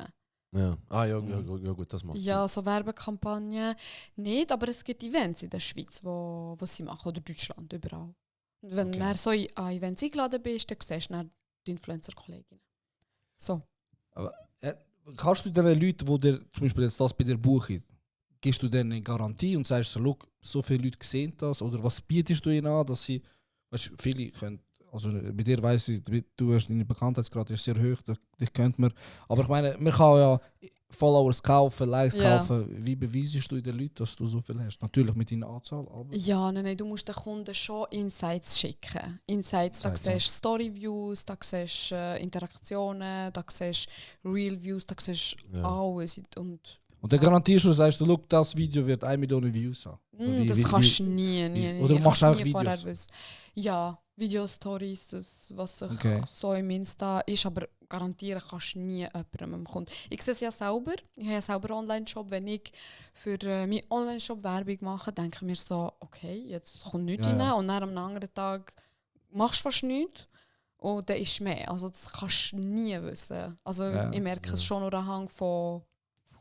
Speaker 2: Ja. Ja, gut, das macht
Speaker 4: Ja, so Werbekampagnen nicht, aber es gibt Events in der Schweiz, wo sie machen, oder Deutschland, überall. Und wenn
Speaker 3: Okay.
Speaker 4: du so an Events eingeladen bist, dann siehst du dann die Influencer-Kolleginnen. So.
Speaker 3: Kannst du den Leuten, die dir zum Beispiel jetzt das bei dir buchen, gibst du denen eine Garantie und sagst so, look, so viele Leute sehen das? Oder was bietest du ihnen an, dass sie, weißt du, viele können, also bei dir weiss ich, du hast deine Bekanntheitsgrad ist sehr hoch, dich kennt man. Aber ich meine, man kann ja Followers kaufen, Likes
Speaker 4: Ja.
Speaker 3: kaufen. Wie beweisest du den Leuten, dass du so viel hast? Natürlich mit deiner Anzahl, aber...
Speaker 4: Ja, nein, du musst den Kunden schon Insights schicken. Insights, da
Speaker 3: Insights, ja.
Speaker 4: siehst du Story-Views, da siehst du Interaktionen, da siehst du Real-Views, da siehst du
Speaker 2: Ja.
Speaker 4: alles. Und
Speaker 3: Und dann garantierst du, sagst du, look, das Video wird 1 Million Views haben. Oder
Speaker 4: das kannst du nie.
Speaker 3: oder
Speaker 4: Ich
Speaker 3: machst
Speaker 4: kann's
Speaker 3: du auch
Speaker 4: nie vorher
Speaker 3: Videos?
Speaker 4: wissen. Ja, Video-Stories, das, was sich
Speaker 3: Okay.
Speaker 4: so im Insta ist, aber garantieren kannst du nie jemandem am Kunden. Ich sehe es ja selber, ich habe ja selber einen Online-Shop. Wenn ich für meinen Online-Shop Werbung mache, denke ich mir so, okay, jetzt kommt nichts
Speaker 3: Ja,
Speaker 4: rein
Speaker 3: ja.
Speaker 4: und dann am anderen Tag machst du fast nichts und dann ist mehr. Also das kannst du nie wissen. Also
Speaker 3: Ja,
Speaker 4: ich merke es schon nur anhand von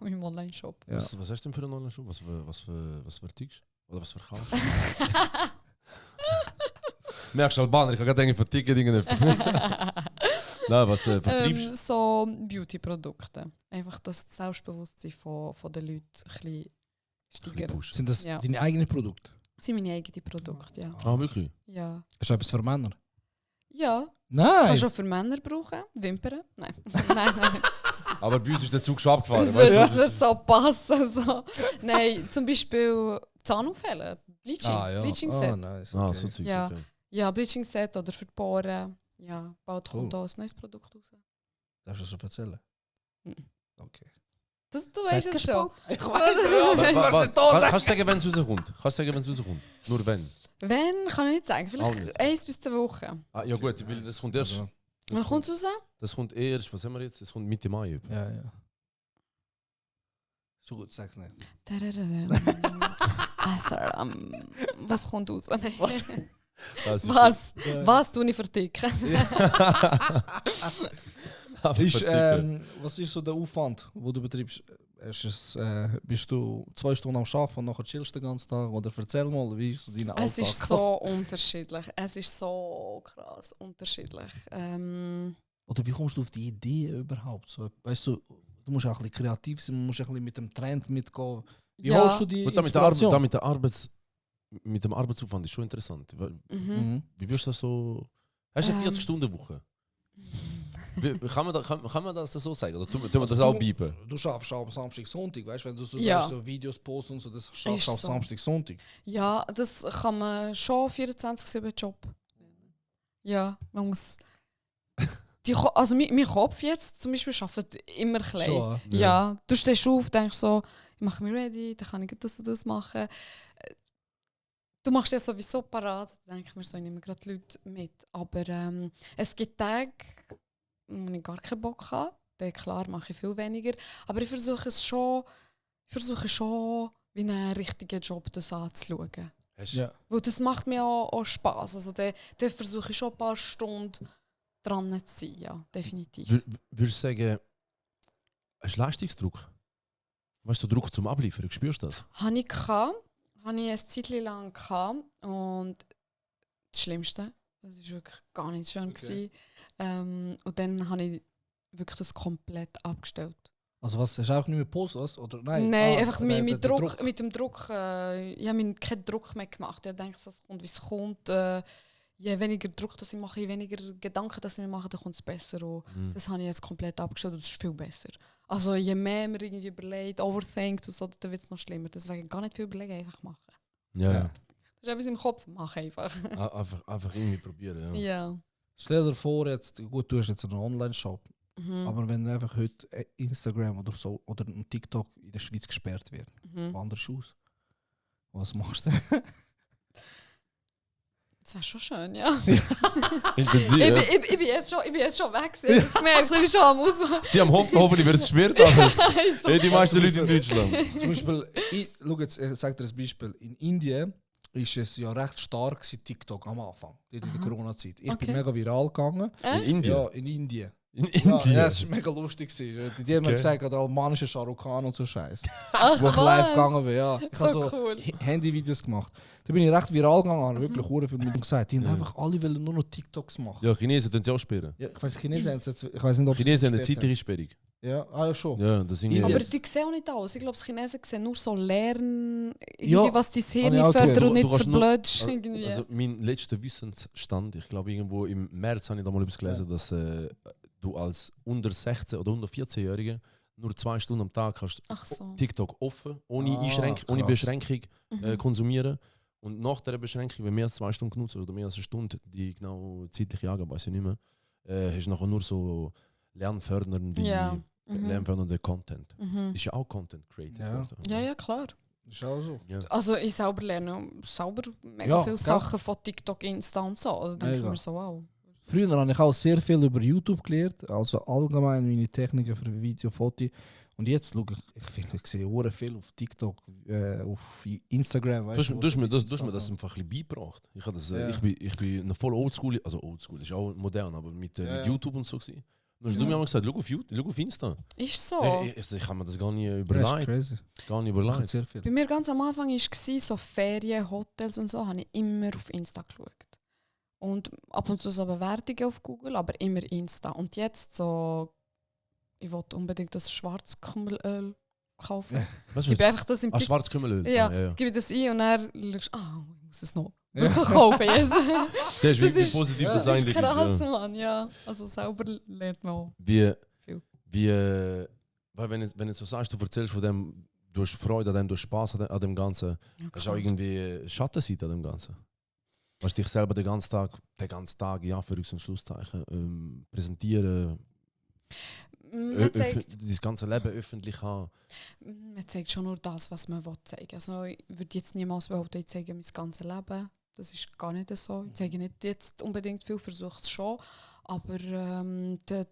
Speaker 4: meinem Online-Shop.
Speaker 3: Ja.
Speaker 2: Was hast du denn für einen Online-Shop? Was vertickst du? Oder was verkaufst du? Merkst du, Albaner, ich habe gerade verticken irgendetwas. Nein, was vertreibst du?
Speaker 4: So Beauty-Produkte. Einfach das Selbstbewusstsein von den Leuten ein bisschen steigern.
Speaker 2: pushen.
Speaker 3: Sind das
Speaker 4: Ja.
Speaker 3: deine eigenen Produkte?
Speaker 4: Das sind meine eigenen Produkte, ja.
Speaker 2: Ah, wirklich?
Speaker 4: Ja.
Speaker 3: Hast du etwas für Männer?
Speaker 4: Ja,
Speaker 3: Nein!
Speaker 4: kannst du auch für Männer brauchen. Wimpern? Nein. nein.
Speaker 2: Aber bei uns ist der Zug schon abgefahren.
Speaker 4: Das
Speaker 2: weißt
Speaker 4: wird,
Speaker 2: du?
Speaker 4: das wird so passen. So. Nein, zum Beispiel Zahnaufhellen. Bleaching.
Speaker 3: ja.
Speaker 4: Bleaching Set.
Speaker 3: Nice.
Speaker 2: Ah,
Speaker 3: Okay.
Speaker 2: so Zeugs,
Speaker 4: Ja.
Speaker 2: okay.
Speaker 4: Ja, Bleaching Set oder für die Poren. Ja, bald kommt
Speaker 3: Cool.
Speaker 4: auch ein neues Produkt raus.
Speaker 3: Darfst du das schon erzählen?
Speaker 4: Mhm.
Speaker 3: Okay.
Speaker 4: Du
Speaker 3: Sag
Speaker 4: weißt es schon.
Speaker 3: Ich
Speaker 2: Kannst du sagen, wenn es rauskommt? Kannst du sagen, wenn es rauskommt? Nur wenn.
Speaker 4: Wenn, kann ich nicht sagen.
Speaker 2: Auch
Speaker 4: Vielleicht
Speaker 2: nicht.
Speaker 4: 1 bis 2 Wochen.
Speaker 2: Ah, ja gut, weil das kommt erst.
Speaker 3: Also,
Speaker 4: Wann kommt es raus?
Speaker 2: Das kommt erst, was haben wir jetzt? Das kommt Mitte Mai. Etwa.
Speaker 3: ja. So gut, sag's nicht.
Speaker 4: Was kommt raus? Nein.
Speaker 3: Was?
Speaker 2: Das ist-
Speaker 4: Was tue ich verticken?
Speaker 3: Was ist so der Aufwand, den du betreibst? Bist du 2 Stunden am Arbeiten und nachher chillst du den ganzen Tag? Oder erzähl mal, wie ist so dein Alltag?
Speaker 4: Es ist so unterschiedlich. Es ist so krass unterschiedlich.
Speaker 3: Oder wie kommst du auf die Idee überhaupt? So, weißt du, du musst auch ein bisschen kreativ sein, du musst auch ein bisschen mit dem Trend mitgehen. Wie
Speaker 4: Ja.
Speaker 3: holst du die
Speaker 2: Und
Speaker 3: Inspiration?
Speaker 2: mit dem Arbeitsaufwand ist schon interessant.
Speaker 4: Mhm.
Speaker 2: Wie wirst du das so? Hast du eine
Speaker 4: Ähm.
Speaker 2: 40-Stunden-Woche? Kann man das so sagen? Oder tun wir das auch bieben?
Speaker 3: Du schaffst auch am Samstag, Sonntag, weißt du, wenn du so,
Speaker 4: Ja.
Speaker 3: sagst, so Videos posten und so, das schaffst du
Speaker 4: Ist
Speaker 3: auch
Speaker 4: so.
Speaker 3: Samstag, Sonntag.
Speaker 4: Ja, das kann man schon 24/7 Job. Ja, man muss. Also mein Kopf jetzt zum Beispiel arbeitet immer klein.
Speaker 3: Schon,
Speaker 4: Ja, du stehst auf, denkst so, ich mache mich ready, dann kann ich das und das machen. Du machst ja sowieso parat, dann denke ich mir so, ich nehme gerade die Leute mit. Aber es gibt Tage, wo ich gar keinen Bock habe. Dann klar mache ich viel weniger. Aber ich versuche schon wie einen richtigen Job das anzuschauen.
Speaker 2: Hast
Speaker 3: Ja.
Speaker 4: Weil das macht mir auch Spass. Also dann versuche ich schon ein paar Stunden dran zu sein, ja, definitiv.
Speaker 2: Würdest du sagen, hast du Leistungsdruck? Weißt du, Druck zum Abliefern, spürst du das?
Speaker 4: Habe ich eine Zeit lang gehabt und das Schlimmste, das war wirklich gar nicht schön.
Speaker 3: Okay.
Speaker 4: Und dann habe ich wirklich das komplett abgestellt.
Speaker 3: Also was, hast du auch nicht mehr Post, was? Oder nein?
Speaker 4: Nein, einfach
Speaker 3: der
Speaker 4: mit dem Druck, ich habe mir keinen Druck mehr gemacht. Ich denke, es kommt, wie es kommt. Je weniger Druck das ich mache, je weniger Gedanken das ich mir mache, dann kommt es besser. Und das habe ich jetzt komplett abgestellt und das ist viel besser. Also je mehr man irgendwie überlegt, overthinkt und so, dann wird es noch schlimmer. Deswegen gar nicht viel überlegen, einfach machen.
Speaker 2: Ja.
Speaker 4: Das ist etwas im Kopf, mach einfach.
Speaker 2: Einfach irgendwie probieren, ja.
Speaker 4: Ja.
Speaker 3: Stell dir vor, jetzt, gut, du hast jetzt einen Online-Shop,
Speaker 4: Mhm.
Speaker 3: aber wenn einfach heute Instagram oder so oder ein TikTok in der Schweiz gesperrt wird, wanderst du aus? Was machst du?
Speaker 4: Das wäre schon schön, ja.
Speaker 2: Intensiv, ja.
Speaker 4: Ich bin jetzt schon weg. Ich habe das gemerkt, ich bin schon am Aus.
Speaker 2: Sie haben hoffentlich wird es gesperrt, aber
Speaker 4: So.
Speaker 2: die meisten Leute in Deutschland.
Speaker 3: Zum Beispiel, schau jetzt, ich sage dir ein Beispiel. In Indien ist es ja recht stark gewesen, TikTok am Anfang, in der Corona-Zeit. Ich bin mega viral gegangen.
Speaker 2: In Indien?
Speaker 3: Ja, in Indien.
Speaker 2: In
Speaker 3: Ja,
Speaker 2: Indien?
Speaker 3: ja, es war mega lustig. Die haben mir
Speaker 2: Okay.
Speaker 3: gesagt, der albanische Shahrukh Khan und so Scheiß.
Speaker 4: Ach,
Speaker 3: Wo ich live gegangen bin, ja. Ich
Speaker 4: So
Speaker 3: habe so
Speaker 4: cool.
Speaker 3: Handyvideos gemacht. Da bin ich recht viral gegangen, habe wirklich hure viele Leute gesagt. Die haben einfach alle wollen nur noch TikToks machen.
Speaker 2: Ja, Chinesen tun sie auch sperren.
Speaker 3: Ja, ich weiß Chinesen haben es jetzt, ich weiß nicht, ob sie
Speaker 2: Chinesen haben eine
Speaker 3: gesperrt
Speaker 2: zeitliche Sperrung.
Speaker 3: Ja, ja schon.
Speaker 2: Ja, das sind
Speaker 4: Aber
Speaker 3: Ja.
Speaker 4: die sehen auch nicht aus. Ich glaube, die Chinesen sehen nur so lernen,
Speaker 3: Ja,
Speaker 4: irgendwie, was dein
Speaker 3: habe ich
Speaker 4: Hirn
Speaker 3: auch
Speaker 4: fördert
Speaker 3: gehört.
Speaker 4: und nicht
Speaker 2: Du kannst nur-
Speaker 4: verblödst. Irgendwie.
Speaker 2: Also mein letzter Wissensstand, ich glaube irgendwo im März habe ich da mal etwas gelesen, dass du als unter 16 oder unter 14-Jährige nur 2 Stunden am Tag kannst
Speaker 4: Ach so.
Speaker 2: TikTok offen, ohne
Speaker 3: krass.
Speaker 2: Beschränkung
Speaker 4: Mhm.
Speaker 2: konsumieren. Und nach dieser Beschränkung, wenn mehr als 2 Stunden genutzt oder mehr als eine Stunde, die genau zeitliche Angabe weiß ich nicht mehr, hast du nachher nur so lernfördernde,
Speaker 4: Ja. Mhm.
Speaker 2: lernfördernde Content.
Speaker 4: Mhm.
Speaker 2: Ist ja auch Content created
Speaker 3: Ja.
Speaker 2: worden.
Speaker 4: Ja, ja, klar.
Speaker 3: Ist auch so.
Speaker 2: Ja.
Speaker 4: Also ich selber lerne selber mega
Speaker 3: Ja,
Speaker 4: viele
Speaker 3: gell?
Speaker 4: Sachen von TikTok, Insta und so. Da denke ich
Speaker 3: Mega.
Speaker 4: mir so, wow.
Speaker 3: Früher habe ich auch sehr viel über YouTube gelernt, also allgemein meine Techniken für Video, Foto. Und jetzt schaue ich sehe sehr viel auf TikTok, auf Instagram.
Speaker 2: Du hast mir das einfach ein bisschen beigebracht. Ich, habe das,
Speaker 3: Ja.
Speaker 2: ich bin noch voll oldschool, also oldschool ist auch modern, aber mit
Speaker 3: Ja.
Speaker 2: YouTube und so gewesen. Dann hast du mir einmal gesagt, schau auf YouTube, schau auf Insta.
Speaker 4: Ist so.
Speaker 2: Ich habe mir das gar nicht
Speaker 3: Das ist
Speaker 2: überlegt.
Speaker 3: crazy.
Speaker 2: Gar nicht
Speaker 3: Machen
Speaker 2: überlegt.
Speaker 3: sehr viel.
Speaker 4: Bei mir ganz am Anfang war so Ferien, Hotels und so, habe ich immer auf Insta geschaut. Und ab und zu so Bewertungen auf Google, aber immer Insta. Und jetzt so, ich wollte unbedingt das Schwarzkümmelöl kaufen.
Speaker 2: Was
Speaker 4: Ich bin einfach das im TikTok.
Speaker 2: Schwarzkümmelöl.
Speaker 4: Ja,
Speaker 2: Ah, ja.
Speaker 4: gebe das ein und dann schaust du, ich muss es noch wirklich kaufen jetzt.
Speaker 2: Siehst du, wie
Speaker 4: ist-
Speaker 2: positiv
Speaker 3: ja,
Speaker 2: das
Speaker 4: Das ist
Speaker 2: eigentlich
Speaker 4: krass,
Speaker 2: ist. Ja.
Speaker 4: Mann, ja. Also selber lernt man auch.
Speaker 2: Wie,
Speaker 4: Viel.
Speaker 2: weil wenn du so sagst, du erzählst von dem, du hast Freude an dem, du hast Spaß an dem Ganzen, hast du auch irgendwie Schattenseite an dem Ganzen. Weißt du, dich selber den ganzen Tag, ja, für und Schlusszeichen, präsentieren,
Speaker 4: Man zeigt,
Speaker 2: das ganze Leben öffentlich haben.
Speaker 4: man zeigt schon nur das, was man zeigen will. Also ich würde jetzt niemals behaupten, ich zeige mein ganzes Leben. Das ist gar nicht so. Ich zeige nicht jetzt unbedingt viel, versuche es schon. Aber da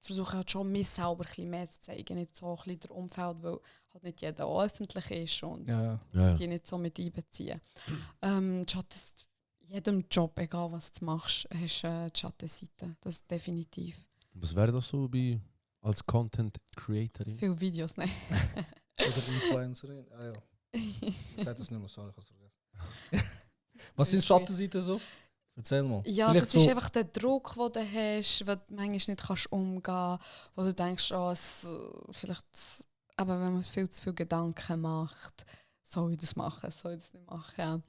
Speaker 4: versuche ich halt schon, mich selber ein bisschen mehr zu zeigen. Nicht so ein bisschen der Umfeld, weil halt nicht jeder auch öffentlich ist und
Speaker 3: Ja.
Speaker 2: Ja.
Speaker 4: die nicht so mit einbeziehen. Die Schatten, jedem Job, egal was du machst, hast du die Schattenseite. Das ist definitiv.
Speaker 2: Was wäre das so als Content Creatorin?
Speaker 4: Viele Videos, nein.
Speaker 3: Oder Influencerin. Ah ja. Ich sag das nicht mehr, sorry, ich hab's vergessen. Was ist Schattenseite so? Erzähl mal.
Speaker 4: Ja,
Speaker 3: Vielleicht
Speaker 4: das ist
Speaker 3: so-
Speaker 4: einfach der Druck, den du hast, wo du manchmal nicht kannst umgehen, wo du denkst, vielleicht, aber wenn man viel zu viele Gedanken macht, soll ich das machen, soll ich das nicht machen.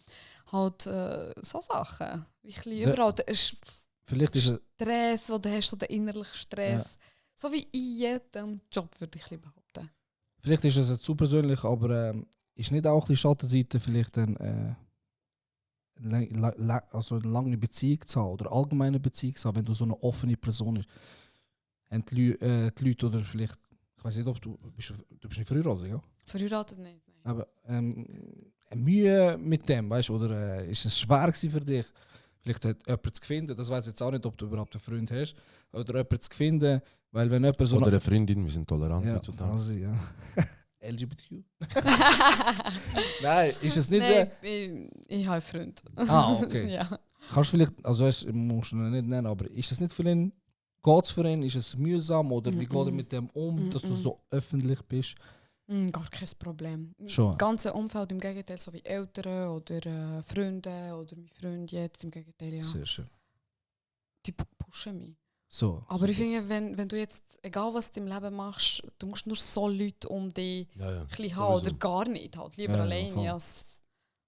Speaker 4: Halt so Sachen. Wie ein bisschen
Speaker 3: Der-
Speaker 4: überall. Da ist
Speaker 3: Vielleicht ist es.
Speaker 4: Stress, wo du hast, so den innerlichen Stress. So wie in jedem Job, würde ich ein bisschen behaupten.
Speaker 3: Vielleicht ist es jetzt zu persönlich, aber ist nicht auch die Schattenseite vielleicht also eine lange Beziehung zu haben oder allgemeine Beziehung zu haben, wenn du so eine offene Person bist? Und die Leute oder vielleicht, ich weiß nicht, ob du bist nicht verheiratet, ja?
Speaker 4: Verheiratet nicht, nein.
Speaker 3: Aber Mühe mit dem, weißt du, oder ist es schwer gewesen für dich? Vielleicht hat jemand zu finden, das weiß jetzt auch nicht, ob du überhaupt einen Freund hast, oder jemand zu finden, weil wenn jemand so
Speaker 2: Oder eine Freundin, wir sind tolerant
Speaker 3: ja,
Speaker 2: heutzutage.
Speaker 3: also, ja. LGBTQ? Nein, ist es nicht...
Speaker 4: Nein, ich habe einen Freund.
Speaker 3: Ah, okay.
Speaker 4: Ja.
Speaker 3: Kannst du vielleicht, also es musst du ihn nicht nennen, aber ist das nicht für ihn, geht es für ihn, ist es mühsam oder wie geht er mit dem um, dass du so öffentlich bist?
Speaker 4: Gar kein Problem.
Speaker 3: Schon.
Speaker 4: Das ganze Umfeld im Gegenteil, so wie Eltern oder Freunde oder mein Freund jetzt, im Gegenteil, ja.
Speaker 3: Sehr schön.
Speaker 4: Die pushen mich.
Speaker 3: So.
Speaker 4: Aber ich finde, wenn du jetzt, egal was du im Leben machst, du musst nur so Leute um dich ein bisschen haben oder gar nicht. Halt. Lieber
Speaker 3: Ja,
Speaker 4: alleine
Speaker 3: voll.
Speaker 4: als...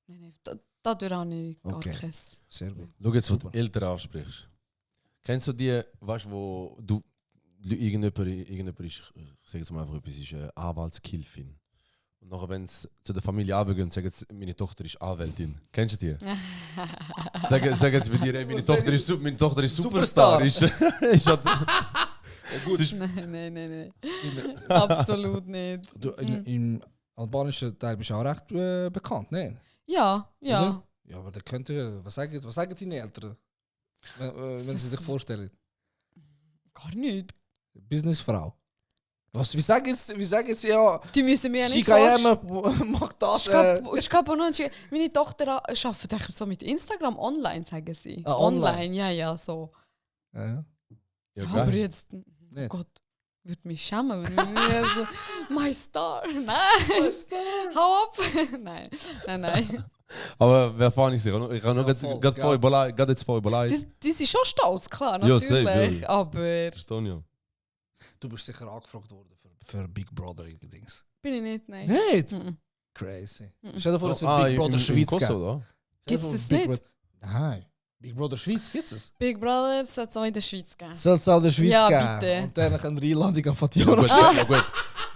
Speaker 4: Nein, dadurch habe ich gar
Speaker 3: Okay.
Speaker 4: keins.
Speaker 3: Sehr gut.
Speaker 2: Schau jetzt, was
Speaker 3: Super.
Speaker 2: du Eltern ansprichst. Kennst du die, weißt du, wo du irgendjemand ist, ich sage jetzt mal einfach etwas, ist eine Anwaltskilfin. Und nachher, wenn es zu der Familie runtergehen, sagen sie, meine Tochter ist Anwältin. Kennst du die? sagen sie bei dir, ey, meine Tochter ist Superstar. Ist halt-
Speaker 4: Nein. Absolut nicht.
Speaker 3: Du, im albanischen Teil bist du auch recht bekannt, ne?
Speaker 4: Ja.
Speaker 3: Oder? Ja, aber da könnte, was sagen deine Eltern, wenn sie sich vorstellen?
Speaker 4: Gar nicht.
Speaker 3: Businessfrau. Wie sagen sie ja,
Speaker 4: Die müssen mir ja nicht
Speaker 3: Shikayama macht das.
Speaker 4: Ich glaube auch noch, meine Tochter arbeitet so mit Instagram online, sagen sie.
Speaker 3: Ah, online?
Speaker 4: Ja, so.
Speaker 3: Ja.
Speaker 2: Ja,
Speaker 4: Aber
Speaker 2: geil.
Speaker 4: jetzt, oh
Speaker 3: Nicht.
Speaker 4: Gott, würde mich schämen, wenn ich mir so, my star, nein, hau ab. Nein.
Speaker 2: Aber wer fahre ich sich? Ich habe noch
Speaker 3: voll,
Speaker 2: gerade jetzt vorher überlegt.
Speaker 4: Die sind schon stolz, klar,
Speaker 2: Ja,
Speaker 4: natürlich,
Speaker 2: safe, ja.
Speaker 4: aber
Speaker 2: Stonio.
Speaker 3: Du bist sicher angefragt worden für Big Brother Dings.
Speaker 4: bin ich nicht, nein.
Speaker 3: Nicht?
Speaker 4: Mhm.
Speaker 3: Crazy.
Speaker 4: Mhm.
Speaker 3: Stell dir vor, es wird Big Brother Schweiz geben.
Speaker 2: Kosovo,
Speaker 3: Stell dir
Speaker 4: Gibt's
Speaker 3: vor,
Speaker 4: das
Speaker 3: Big
Speaker 4: nicht?
Speaker 3: Nein. Big Brother Schweiz gibt es.
Speaker 4: Big Brother sollte es auch in der Schweiz geben.
Speaker 3: Soll es auch in der Schweiz
Speaker 4: Ja,
Speaker 3: geben?
Speaker 4: bitte.
Speaker 3: Und dann eine Einladung an
Speaker 2: Ja,
Speaker 3: Fatjona.
Speaker 2: gut, ja, gut.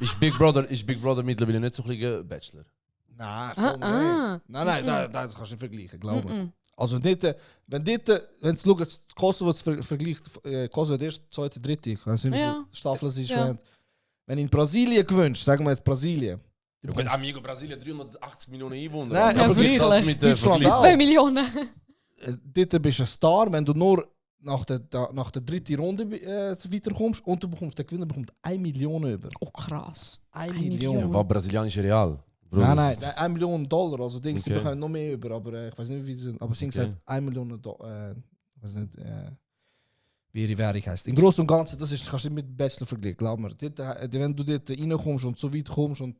Speaker 2: Ist Big Brother mittlerweile nicht so ein bisschen Bachelor?
Speaker 3: Nein, voll nicht. Nein, das kannst du nicht vergleichen, glaube ich.
Speaker 4: Mhm.
Speaker 3: Also wenn du schaust, Kosovo vergleicht, Kosovo der erste, zweite, dritte, ich weiß nicht, wie
Speaker 4: Ja.
Speaker 3: viele Staffeln es ist.
Speaker 4: Ja.
Speaker 3: Wenn in Brasilien gewünscht, sagen wir jetzt Brasilien.
Speaker 2: Ja, gut, Amigo Brasilien 380 Millionen Einwohner.
Speaker 3: Nein,
Speaker 4: aber
Speaker 2: wirklich
Speaker 4: gleich.
Speaker 2: das mit
Speaker 3: Deutschland
Speaker 2: Vergleich.
Speaker 3: auch.
Speaker 4: 2 Millionen.
Speaker 3: Dort bist du ein Star, wenn du nur nach der dritten Runde weiterkommst und du bekommst, der Gewinner bekommt 1 Million über.
Speaker 4: Oh, krass.
Speaker 3: 1
Speaker 4: Million.
Speaker 3: Million.
Speaker 2: Ja, war brasilianische Real. Bro,
Speaker 3: Nein,
Speaker 2: das
Speaker 3: nein,
Speaker 2: ist-
Speaker 3: 1 Million $. Also Dings, sie
Speaker 2: Okay.
Speaker 3: bekommen noch mehr über, aber ich weiß nicht, wie sie aber sie
Speaker 2: Okay.
Speaker 3: sagt 1 Million $. Ich weiß nicht, wie ihre Währung heisst. Im Großen und Ganzen, das ist, kannst du nicht mit Bachelor vergleichen, glaub mir. Dort, wenn du dort reinkommst und so weit kommst und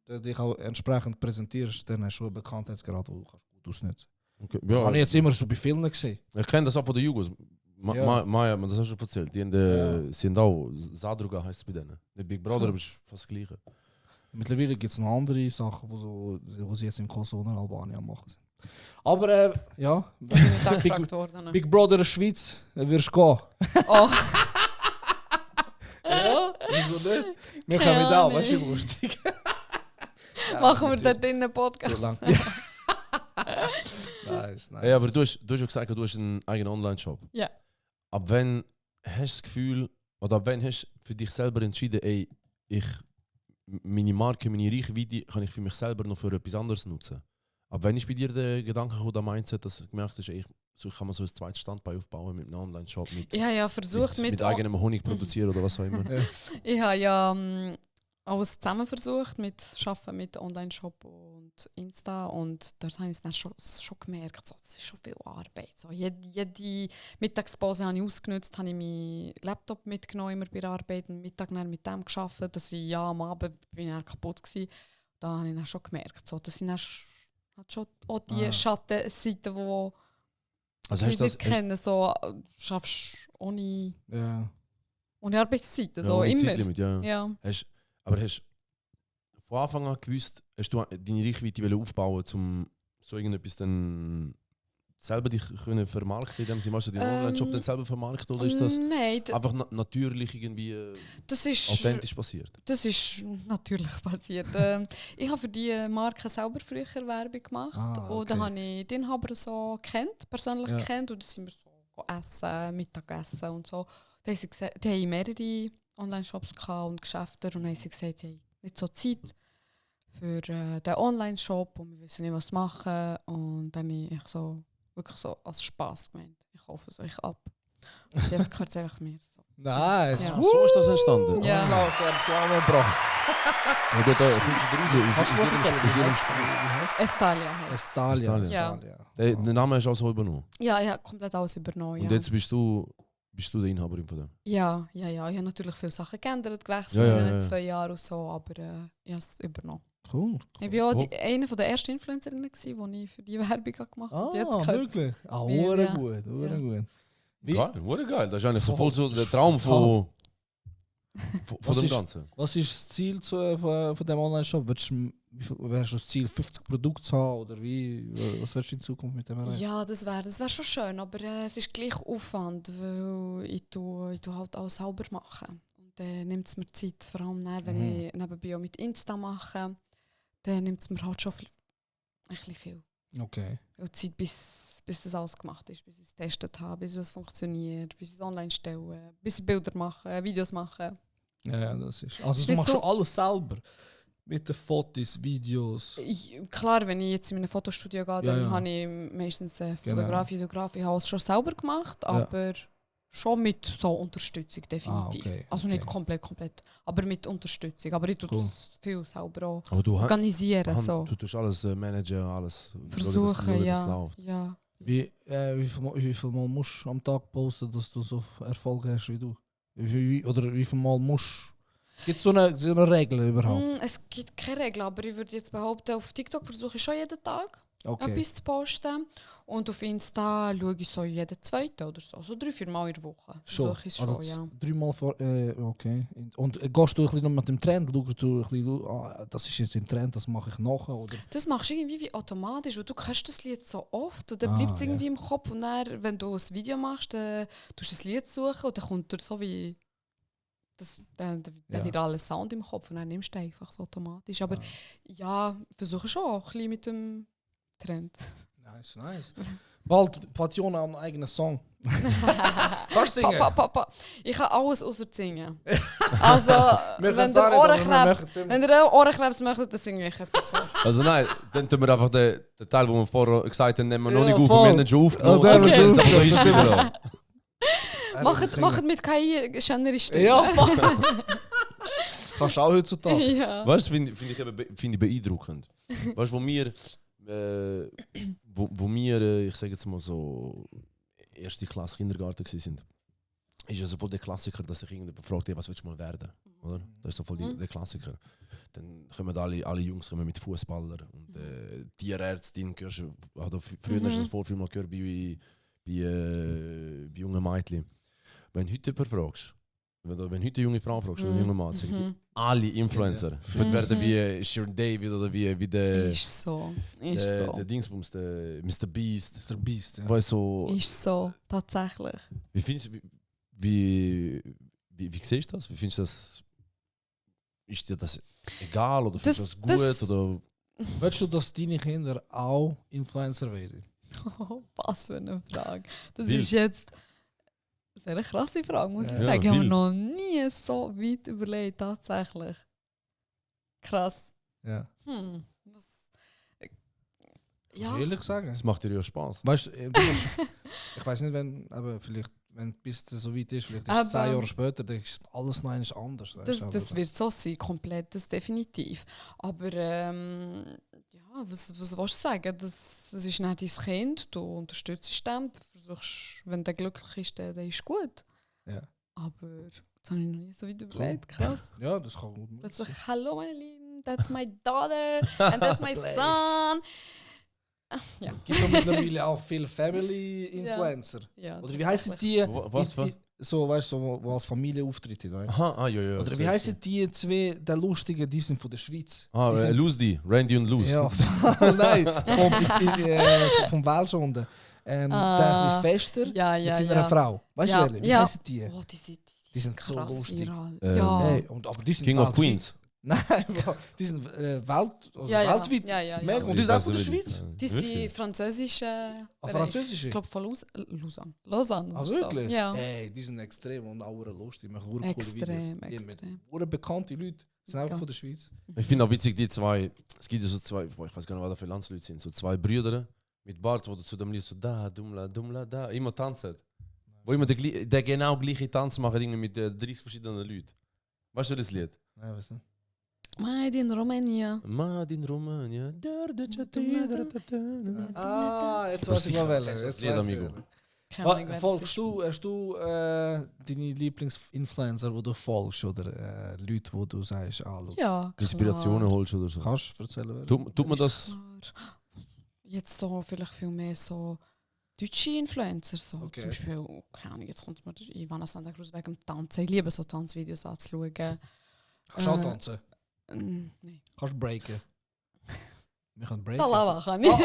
Speaker 3: dich auch entsprechend präsentierst, dann hast du schon einen Bekanntheitsgrad, wo du kannst gut ausnutzen.
Speaker 2: Okay.
Speaker 3: Das habe ich
Speaker 2: Ja,
Speaker 3: jetzt immer so bei Filmen gesehen.
Speaker 2: ich kenne das auch von den Jugos.
Speaker 3: Ja.
Speaker 2: Maja, man das hast du schon erzählt. Die sind auch, Zadruga heißt es bei denen. Nicht Big Brother, aber es ist fast das Gleiche.
Speaker 3: Mittlerweile gibt es noch andere Sachen, wo sie jetzt im Kosovo und Albanien am machen sind. Aber ja,
Speaker 4: Ich bin nicht angefragt worden.
Speaker 3: Big Brother Schweiz, wirst du gehen.
Speaker 4: Oh,
Speaker 3: Ja, wieso nicht? Wir
Speaker 4: Keine
Speaker 3: kommen da,
Speaker 4: Ahnung.
Speaker 3: weißt du, wie lustig.
Speaker 4: machen wir dort in einen Podcast.
Speaker 3: So lang. Nice.
Speaker 2: Hey, aber du hast ja gesagt, du hast einen eigenen Online-Shop.
Speaker 4: Ja.
Speaker 2: Ab wann hast du das Gefühl, oder ab wann hast du für dich selber entschieden, ey, meine Marke, meine Reichweite kann ich für mich selber noch für etwas anderes nutzen? Ab wann ist bei dir der Gedanke gekommen, der Mindset, dass du gemerkt hast, ey, ich kann mir so ein zweites Standbein aufbauen mit einem Online-Shop, mit,
Speaker 4: Ich habe ja versucht
Speaker 2: mit eigenem Honig produzieren oder was auch immer?
Speaker 4: Ich habe ja alles zusammen versucht, Arbeiten mit Online-Shop und Insta. Und dort habe ich es dann schon gemerkt, so, das ist schon viel Arbeit. So, jede Mittagspause habe ich ausgenutzt, habe ich meinen Laptop mitgenommen immer bei der Arbeit und Mittag dann mit dem gearbeitet, dass ich am Abend bin ich dann kaputt war. Da habe ich dann schon gemerkt, so, das sind dann hat schon auch die Schattenseiten, die
Speaker 2: Also
Speaker 4: ich
Speaker 2: hast du das,
Speaker 4: nicht kenne. So, schaffst ohne Arbeitszeiten, so
Speaker 2: ohne
Speaker 4: immer.
Speaker 2: Zeitlimit, ja.
Speaker 4: Ja.
Speaker 2: Aber hast du von Anfang an gewusst, hast du deine Reichweite aufbauen, um so irgendetwas dann selber dich können vermarkten, indem sie deinen Online-Shop dann selber vermarkten, oder ist das
Speaker 4: Nein,
Speaker 2: einfach natürlich irgendwie
Speaker 4: das ist
Speaker 2: authentisch passiert?
Speaker 4: Das ist natürlich passiert. Ich habe für die Marke selber früher Werbung gemacht.
Speaker 3: Ah,
Speaker 4: Und dann
Speaker 3: okay.
Speaker 4: habe ich den Inhaber so persönlich
Speaker 3: Ja.
Speaker 4: kennt. Und dann sind wir so essen, Mittagessen und so. Dann haben sie gesagt, die haben mehrere Online-Shops gehabt und Geschäfte. Und dann haben sie gesagt, sie haben nicht so Zeit für den Online-Shop und wir wissen nicht, was machen. Und dann habe ich so, wirklich so als Spass gemeint. Ich kaufe es euch ab. Und jetzt gehört es einfach mir. So.
Speaker 3: Nice.
Speaker 4: Ja.
Speaker 2: So ist das entstanden.
Speaker 4: Ja.
Speaker 3: Lass am Schlamm gebracht.
Speaker 2: Und da kommst du raus.
Speaker 3: Kannst du mir erzählen, wie heißt
Speaker 4: Estalia heißt.
Speaker 3: Estalia.
Speaker 2: Estalia.
Speaker 4: Ja.
Speaker 2: Den Namen hast du auch so übernommen.
Speaker 4: Ja, ich habe komplett alles übernommen.
Speaker 2: Und
Speaker 4: Ja.
Speaker 2: jetzt bist du die Inhaberin von dem.
Speaker 4: Ja. Ich habe natürlich viele Sachen geändert, gewechselt
Speaker 2: Ja, ja,
Speaker 4: in
Speaker 2: ja.
Speaker 4: den 2 Jahren und so, aber ich habe es übernommen.
Speaker 3: Cool.
Speaker 4: Ich war auch
Speaker 2: Wo-
Speaker 4: eine der ersten Influencerinnen, die ich für die Werbung gemacht habe. Und jetzt gehört
Speaker 3: wirklich? Ah,
Speaker 4: mir,
Speaker 3: hure
Speaker 4: ja.
Speaker 3: gut, hure
Speaker 4: Ja.
Speaker 3: gut. Wie,
Speaker 2: Geil, wurde geil. Das ist eigentlich so
Speaker 3: Voll.
Speaker 2: voll so der Traum von
Speaker 3: Was
Speaker 2: dem
Speaker 3: ist-
Speaker 2: Ganzen.
Speaker 3: was ist das Ziel von dem Online-Shop? Hast du das Ziel, 50 Produkte zu haben? Oder wie? Was willst du in Zukunft mit dem erreichen?
Speaker 4: Ja, das wär schon schön, aber es ist gleich Aufwand, weil ich tue halt alles selber machen. Und dann nimmt es mir Zeit, vor allem dann, wenn ich nebenbei auch mit Insta mache, dann nimmt es mir halt schon ein bisschen viel.
Speaker 3: Okay.
Speaker 4: Und Zeit, bis das alles gemacht ist, bis ich es getestet habe, bis es funktioniert, bis ich es online stelle, bis ich Bilder mache, Videos mache.
Speaker 3: Ja, das ist. Also,
Speaker 4: Ist
Speaker 3: du
Speaker 4: nicht
Speaker 3: machst
Speaker 4: so-
Speaker 3: schon alles selber. Mit den Fotos, Videos.
Speaker 4: Klar, wenn ich jetzt in einem Fotostudio gehe, dann
Speaker 3: ja.
Speaker 4: habe ich meistens
Speaker 3: Genau.
Speaker 4: Fotograf, Videograf. Ich habe es schon selber gemacht, aber schon mit so Unterstützung definitiv.
Speaker 3: okay,
Speaker 4: Also nicht komplett, aber mit Unterstützung. Aber ich tue
Speaker 3: Cool.
Speaker 4: das viel selber auch
Speaker 2: Aber du
Speaker 4: organisieren. So.
Speaker 2: du tust alles managen, alles
Speaker 4: Versuchen,
Speaker 2: schauen, dass
Speaker 4: ja.
Speaker 2: das läuft.
Speaker 4: ja.
Speaker 3: Wie viel Mal musst du am Tag posten, dass du so Erfolg hast wie du? Oder wie viel Mal musst Gibt es so eine Regel überhaupt?
Speaker 4: Es gibt keine Regel, aber ich würde jetzt behaupten, auf TikTok versuche ich schon jeden Tag
Speaker 3: Okay.
Speaker 4: etwas zu posten. Und auf Insta schaue ich so jeden zweiten oder so. Also 3-4 Mal in der Woche.
Speaker 3: Schon.
Speaker 4: Versuche ich es
Speaker 3: Also
Speaker 4: schon, ja.
Speaker 3: 3 Mal vor. Okay. Und gehst du ein bisschen noch mit dem Trend? Schaust du ein bisschen, das ist jetzt im Trend, das mache ich nachher? Oder?
Speaker 4: Das machst du irgendwie wie automatisch, weil du hörst das Lied so oft und dann
Speaker 3: Ah,
Speaker 4: bleibt es
Speaker 3: ja.
Speaker 4: irgendwie im Kopf. Und dann, wenn du ein Video machst, dann tust du das Lied suchen und dann kommt dir so wie der virale Sound im Kopf und dann nimmst du den einfach so automatisch. Aber ja, versuche schon auch ein bisschen mit dem Trend.
Speaker 3: Nice. Bald fährt Jona einen eigenen Song. Kannst du singen?
Speaker 4: Papa. Ich kann alles außer singen. Also,
Speaker 3: Wir
Speaker 4: wenn
Speaker 3: können's auch
Speaker 4: der
Speaker 3: nicht, aber wir
Speaker 4: Ohrenkrebs,
Speaker 3: möchten's immer.
Speaker 4: wenn der Ohrenkrebs möchte, dann singe ich etwas vor.
Speaker 2: Also nein, dann tun wir einfach den Teil, wo wir vorher gesagt haben, nehmen wir noch
Speaker 3: Ja,
Speaker 2: nicht auf,
Speaker 3: voll.
Speaker 2: und wir haben ihn schon aufgenommen.
Speaker 3: Ah, den haben wir
Speaker 2: Okay,
Speaker 3: schon
Speaker 2: jetzt aber noch einspielen lassen.
Speaker 4: Macht mit KI schönere Stimme.
Speaker 3: Ja, kannst du auch heutzutage.
Speaker 4: ja.
Speaker 2: Weißt du, finde ich beeindruckend. Weißt du, wo wir, ich sage jetzt mal so, erste Klasse Kindergarten waren, ist ja so voll der Klassiker, dass sich irgendjemand fragt, was willst du mal werden? Oder? Das ist so voll der Klassiker. Dann kommen alle Jungs kommen mit Fußballer und Tierärztin, früher hast du das voll viel mal gehört bei jungen Mädchen. Wenn du heute jemanden fragst, wenn du heute eine junge Frau fragst oder einen jungen Mann, sagen die alle Influencer. Wird werden wie Sharon David oder wie der
Speaker 4: Ist so.
Speaker 2: der Dingsbums, der Mr. Beast.
Speaker 3: Der Beast, ja.
Speaker 2: Weißt du, so,
Speaker 4: Ist so, tatsächlich.
Speaker 2: wie findest du, wie siehst du das? Wie findest du das? Ist dir das egal oder findest du das gut?
Speaker 4: das-
Speaker 2: Oder?
Speaker 3: Willst du, dass deine Kinder auch Influencer werden?
Speaker 4: Was für eine Frage. Das
Speaker 2: Wild.
Speaker 4: ist jetzt eine sehr krasse Frage, muss ich
Speaker 2: Ja,
Speaker 4: sagen. Ich habe
Speaker 2: wild.
Speaker 4: noch nie so weit überlegt, tatsächlich. Krass.
Speaker 3: Ja.
Speaker 4: Was, ja.
Speaker 3: Ehrlich sagen.
Speaker 2: Das macht dir ja Spaß.
Speaker 3: Weißt du, ich weiß nicht, aber vielleicht, wenn bis es so weit ist, vielleicht ist es 10
Speaker 4: Aber-
Speaker 3: Jahre später, dann ist alles noch einmal anders. Weißt,
Speaker 4: Das,
Speaker 3: aber-
Speaker 4: das wird so sein, komplett, das definitiv. Aber ja, was willst du sagen? Das ist nicht dein Kind, du unterstützt es dem, du versuchst, wenn der glücklich ist, dann ist gut.
Speaker 3: Ja.
Speaker 4: Aber das habe ich noch nie so weit überlegt, krass.
Speaker 3: Ja, das kann gut sein.
Speaker 4: Plötzlich, hallo meine Lieben, that's my daughter and that's my son. Ja.
Speaker 3: Es gibt ja mittlerweile auch viele Family-Influencer.
Speaker 4: Ja,
Speaker 3: Oder wie heißen die?
Speaker 2: Was für?
Speaker 3: So, weißt du, wo als Familie auftreten. Weißt?
Speaker 2: Aha, ja.
Speaker 3: Oder wie heißen die zwei, der Lustigen, die sind von der Schweiz? Die sind,
Speaker 2: Lose Randy und Lose.
Speaker 3: ja, nein, vom Welschonde. Der ein bisschen fester
Speaker 4: Ja,
Speaker 3: mit seiner Frau. Weißt
Speaker 4: Ja,
Speaker 3: du, wie
Speaker 4: ja.
Speaker 3: heißen die?
Speaker 4: Oh,
Speaker 3: Die sind so
Speaker 4: krass
Speaker 3: lustig.
Speaker 4: viral.
Speaker 2: Ähm,
Speaker 4: ja.
Speaker 3: Hey, aber die sind
Speaker 2: King of
Speaker 3: weltweit.
Speaker 2: Queens.
Speaker 3: Nein, Bro, die sind weltweit.
Speaker 4: Ja.
Speaker 3: Mega. Und die sind auch von der Schweiz.
Speaker 4: Die sind französische.
Speaker 3: Französische?
Speaker 4: Ich glaube von Lausanne. Lausanne.
Speaker 3: Ah,
Speaker 4: oder
Speaker 3: wirklich?
Speaker 4: So. Ja.
Speaker 3: Ey, die sind extrem und auch lustig. Die machen coole
Speaker 4: Extrem,
Speaker 3: Videos.
Speaker 4: extrem.
Speaker 3: Die bekannte Leute. Die sind einfach
Speaker 4: Ja.
Speaker 3: von der Schweiz.
Speaker 2: Ich finde auch witzig, die zwei, es gibt ja so zwei, boah, ich weiß gar nicht, was da für Landsleute sind, so zwei Brüder mit Bart, wo du zu dem Lied so da, dumla, da, immer tanzen. Wo immer der genau gleiche Tanz machen irgendwie mit 30 verschiedenen Leuten. Weißt du das Lied?
Speaker 3: Nein, weiß nicht.
Speaker 4: Made in Romania.
Speaker 2: Mad in Romania.
Speaker 3: Jetzt weiß ich mal welchen.
Speaker 2: Das
Speaker 3: Jetzt
Speaker 2: Lied,
Speaker 3: weiß
Speaker 2: amigo.
Speaker 3: ich.
Speaker 4: Keine Ahnung, wer das
Speaker 3: Folgst
Speaker 4: ist.
Speaker 3: du, hast du deine Lieblingsinfluencer, die du folgst oder Leute, wo du sagst, schau.
Speaker 4: Ja,
Speaker 2: Inspirationen holst oder so.
Speaker 3: Kannst du erzählen? wer?
Speaker 2: Tut man das?
Speaker 4: klar. Jetzt so vielleicht viel mehr so deutsche Influencer. So.
Speaker 3: Okay.
Speaker 4: Zum Beispiel, keine Ahnung, jetzt kommt mir der Ivana Santa Cruz wegen dem Tanzen. Ich liebe so Tanzvideos anzuschauen.
Speaker 3: Kannst du auch
Speaker 4: Äh,
Speaker 3: tanzen?
Speaker 4: Nein.
Speaker 3: Kannst du breaken? Wir können breaken.
Speaker 4: Talava kann ich.
Speaker 3: Oh,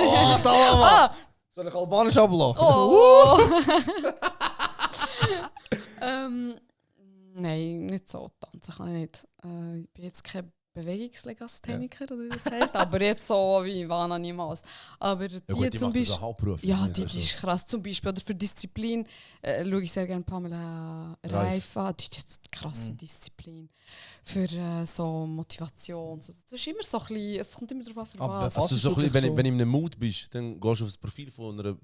Speaker 3: Talava!
Speaker 4: Ah!
Speaker 3: Soll ich Albanisch ablassen?
Speaker 4: Oh! Nein, nicht so tanzen kann ich nicht. Ich bin jetzt kein Bewegungslegastheniker, oder wie das heisst, aber jetzt so wie Ivana niemals. Aber die
Speaker 2: Ja gut, die
Speaker 4: zum
Speaker 2: macht das
Speaker 4: Beispiel...
Speaker 2: einen Hauptberuf.
Speaker 4: Ja,
Speaker 2: nicht,
Speaker 4: die
Speaker 2: weißt du.
Speaker 4: ist krass. Zum Beispiel, oder für Disziplin schaue ich sehr gerne Pamela Reif an. Die hat jetzt krasse Disziplin. Für so Motivation. So. Das ist immer so ein bisschen, es kommt immer darauf an, für
Speaker 3: Aber
Speaker 4: was.
Speaker 2: Also
Speaker 3: Was
Speaker 2: so
Speaker 3: ist
Speaker 2: ein bisschen,
Speaker 3: wirklich
Speaker 2: wenn du
Speaker 3: so-
Speaker 2: in einem Mood bist, dann gehst du auf das Profil von einer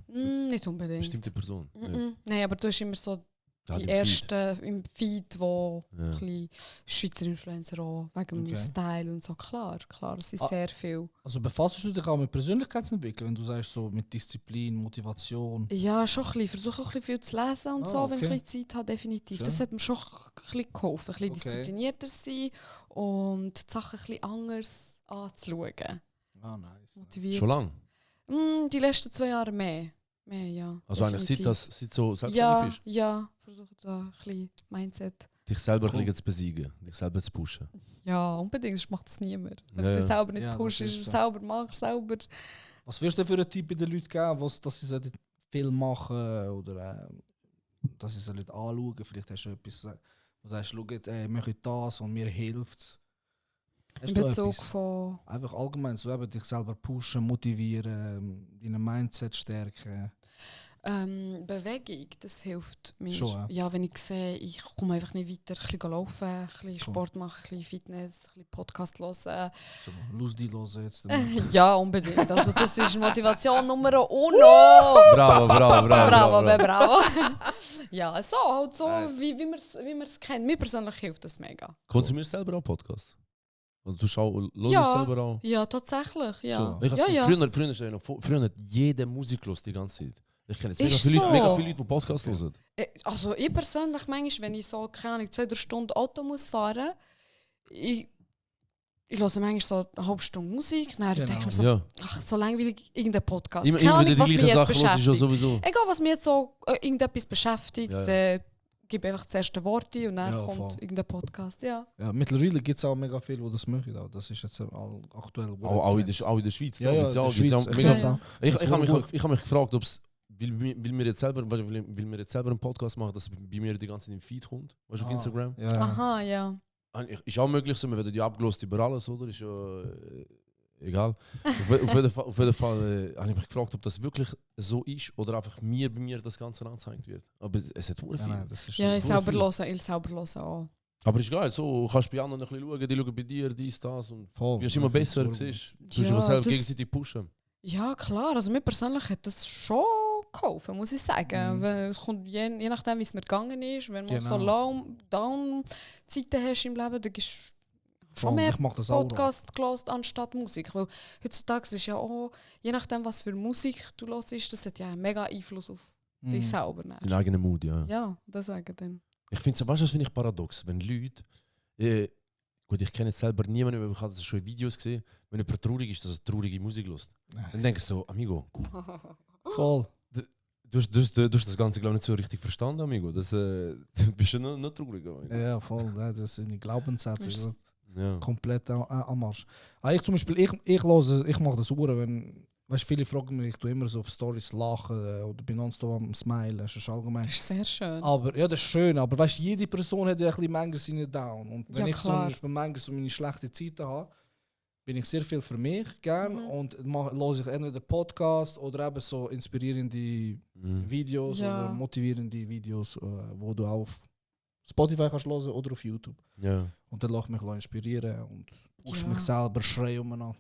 Speaker 4: Nicht unbedingt.
Speaker 2: bestimmten Person. Ja.
Speaker 4: Nein, aber du hast immer so
Speaker 2: Halt
Speaker 4: die
Speaker 2: im Feed.
Speaker 4: ersten im Feed, wo
Speaker 2: Ja.
Speaker 4: ein bisschen Schweizer Influencer auch, wegen dem
Speaker 3: Okay.
Speaker 4: Style und so. Klar, es sind
Speaker 3: Ah.
Speaker 4: sehr viel.
Speaker 3: Also befasst du dich auch mit Persönlichkeitsentwicklung, wenn du sagst, so mit Disziplin, Motivation?
Speaker 4: Ja, schon ein bisschen. Versuche auch ein bisschen viel zu lesen und so, wenn ich
Speaker 3: okay.
Speaker 4: ein bisschen Zeit habe, definitiv.
Speaker 3: Schön.
Speaker 4: Das hat mir schon ein bisschen geholfen, ein bisschen
Speaker 3: Okay.
Speaker 4: disziplinierter sein und die Sachen ein bisschen anders anzuschauen.
Speaker 3: Ah, nice.
Speaker 4: Motiviert.
Speaker 2: Schon lang.
Speaker 4: Die letzten 2 Jahre mehr. Mehr, ja.
Speaker 2: Also eigentlich seit
Speaker 4: definitiv.
Speaker 2: du so selbstständig
Speaker 4: Ja,
Speaker 2: bist,
Speaker 4: ja. Versuche da ein bisschen Mindset.
Speaker 2: dich selber ein
Speaker 3: Cool.
Speaker 2: bisschen zu besiegen, dich selber zu pushen.
Speaker 4: Ja, unbedingt, das macht es niemand. Wenn
Speaker 2: Ja,
Speaker 4: du
Speaker 2: ja.
Speaker 4: selber nicht
Speaker 3: Ja, das
Speaker 4: pushst,
Speaker 3: ist so.
Speaker 4: selber machst, selber...
Speaker 3: Was wirst du für einen Typ bei den Leuten geben, dass sie sollten viel machen oder dass sie sollten anschauen? Vielleicht hast du etwas, wo du sagst, schau, mache ich das und mir hilft es.
Speaker 4: In Bezug von...
Speaker 3: Einfach allgemein, so eben dich selber pushen, motivieren, dein Mindset stärken.
Speaker 4: Bewegung, das hilft mir.
Speaker 3: Schon,
Speaker 4: Ja, wenn ich sehe, ich komme einfach nicht weiter, ein bisschen laufen, ein bisschen
Speaker 3: Cool.
Speaker 4: Sport machen, ein bisschen Fitness, ein bisschen Podcast hören.
Speaker 3: So, los die hören jetzt.
Speaker 4: Ja, unbedingt. Also das ist Motivation Nummer 1.
Speaker 2: Bravo, bravo, bravo.
Speaker 4: Bravo. Ja, so, halt so,
Speaker 3: Nice.
Speaker 4: wie man es kennt. Mir persönlich hilft das mega.
Speaker 2: Konsumierst du selber auch Podcasts? Oder du hörst
Speaker 4: Ja.
Speaker 2: selber auch?
Speaker 4: Ja, tatsächlich. Ja,
Speaker 3: Schon.
Speaker 2: Ich
Speaker 4: ja.
Speaker 2: früher hat jeder Musik gehört die ganze Zeit. Ich kenne jetzt
Speaker 4: Ist
Speaker 2: mega
Speaker 4: so.
Speaker 2: viele Leute, die Podcasts hören.
Speaker 4: Also ich persönlich, manchmal, wenn ich so, keine Ahnung, 2-3 Stunden Auto muss fahren, ich höre manchmal so eine halbe Stunde Musik, dann
Speaker 3: Genau.
Speaker 4: denke ich mir so,
Speaker 2: Ja.
Speaker 4: ach, so langweilig irgendein Podcast.
Speaker 2: Immer
Speaker 4: Keine Ahnung,
Speaker 2: wieder
Speaker 4: was
Speaker 2: die
Speaker 4: mich
Speaker 2: gleichen
Speaker 4: jetzt
Speaker 2: Sachen hörst du ja
Speaker 4: beschäftigt.
Speaker 2: sowieso.
Speaker 4: Egal, was mich jetzt so irgendetwas beschäftigt,
Speaker 2: Ja,
Speaker 4: gebe ich einfach das erste Wort ein und dann
Speaker 3: Ja,
Speaker 4: kommt
Speaker 3: voll.
Speaker 4: irgendein Podcast. Ja.
Speaker 3: Ja, mittlerweile gibt es auch mega viele, die das machen. Auch. Das ist jetzt aktuell.
Speaker 2: Auch in der Schweiz.
Speaker 3: Ja,
Speaker 2: da
Speaker 3: ja,
Speaker 2: gibt's
Speaker 3: in
Speaker 2: auch-
Speaker 3: der
Speaker 2: gibt's
Speaker 3: Schweiz.
Speaker 2: auch
Speaker 3: Ich
Speaker 2: mega-
Speaker 3: find's auch.
Speaker 2: Ich
Speaker 3: Das
Speaker 2: habe
Speaker 3: ist
Speaker 2: mich, hab mich gefragt, ob es, weil wir jetzt selber einen Podcast machen, dass es bei mir die ganze Zeit im Feed kommt, weißt du, auf
Speaker 3: Ah.
Speaker 2: Instagram.
Speaker 3: Ja.
Speaker 4: Aha, ja.
Speaker 2: Ist auch möglich, so, wir werden die abgelost über alles, oder? Ist ja egal. Auf jeden Fall habe ich mich gefragt, ob das wirklich so ist oder einfach bei mir das Ganze angezeigt wird. Aber es hat sehr
Speaker 3: Ja,
Speaker 2: viel.
Speaker 3: nein, das ist
Speaker 4: Ja,
Speaker 2: ist
Speaker 4: ich selber höre auch.
Speaker 2: Aber ist geil, so kannst du bei anderen ein bisschen schauen, die schauen bei dir, dies, das und
Speaker 3: voll.
Speaker 2: du wirst immer besser, siehst du.
Speaker 4: Ja,
Speaker 2: dich selber
Speaker 4: das-
Speaker 2: gegenseitig pushen.
Speaker 4: Ja, klar. Also mir persönlich hat das schon geholfen, muss ich sagen.
Speaker 3: Mhm.
Speaker 4: Weil es kommt je nachdem, wie es mir gegangen ist. Wenn man so
Speaker 3: Genau.
Speaker 4: Down-Zeiten hast im Leben, dann gibst du schon
Speaker 3: Voll,
Speaker 4: mehr
Speaker 3: ich mach das auch noch.
Speaker 4: Podcast gehört anstatt Musik. Weil heutzutage ist ja auch, je nachdem, was für Musik du hörst, das hat ja einen mega Einfluss auf
Speaker 3: Mhm.
Speaker 4: dich selber. Dann.
Speaker 2: Deinen eigenen Mut, ja.
Speaker 4: Ja, deswegen dann.
Speaker 2: Ich finde, weißt du, das finde ich paradox, wenn Leute, gut, ich kenne jetzt selber niemanden, aber ich habe das schon in Videos gesehen, wenn jemand traurig ist, dass er traurige Musik hört. Dann denke ich so, Amigo,
Speaker 3: Voll.
Speaker 2: du hast das Ganze glaube ich nicht so richtig verstanden, Amigo. Das, du bist ja noch traurig. Amigo.
Speaker 3: Ja, voll. Ja, das sind die Glaubenssätze.
Speaker 4: Ist so.
Speaker 2: Ja.
Speaker 3: Komplett am Arsch. Ich zum Beispiel, ich mache das Uhren, wenn, weißt, viele fragen mich, ich tue immer so auf Stories lachen oder bin nonstop am Smilen, das ist allgemein.
Speaker 4: Das ist sehr schön.
Speaker 3: Aber ja, das ist schön, aber weißt, jede Person hat ja ein bisschen manchmal seine Down. Und wenn
Speaker 4: Ja,
Speaker 3: ich zum
Speaker 4: klar.
Speaker 3: Beispiel manchmal so meine schlechten Zeiten habe, bin ich sehr viel für mich gern und höre ich entweder Podcast oder eben so inspirierende
Speaker 2: Mhm.
Speaker 3: Videos
Speaker 4: Ja.
Speaker 3: oder motivierende Videos, wo du auf Spotify kannst hören oder auf YouTube.
Speaker 2: Ja.
Speaker 3: Und dann lasse ich mich inspirieren und push
Speaker 4: Ja.
Speaker 3: mich selber, schreie umeinander.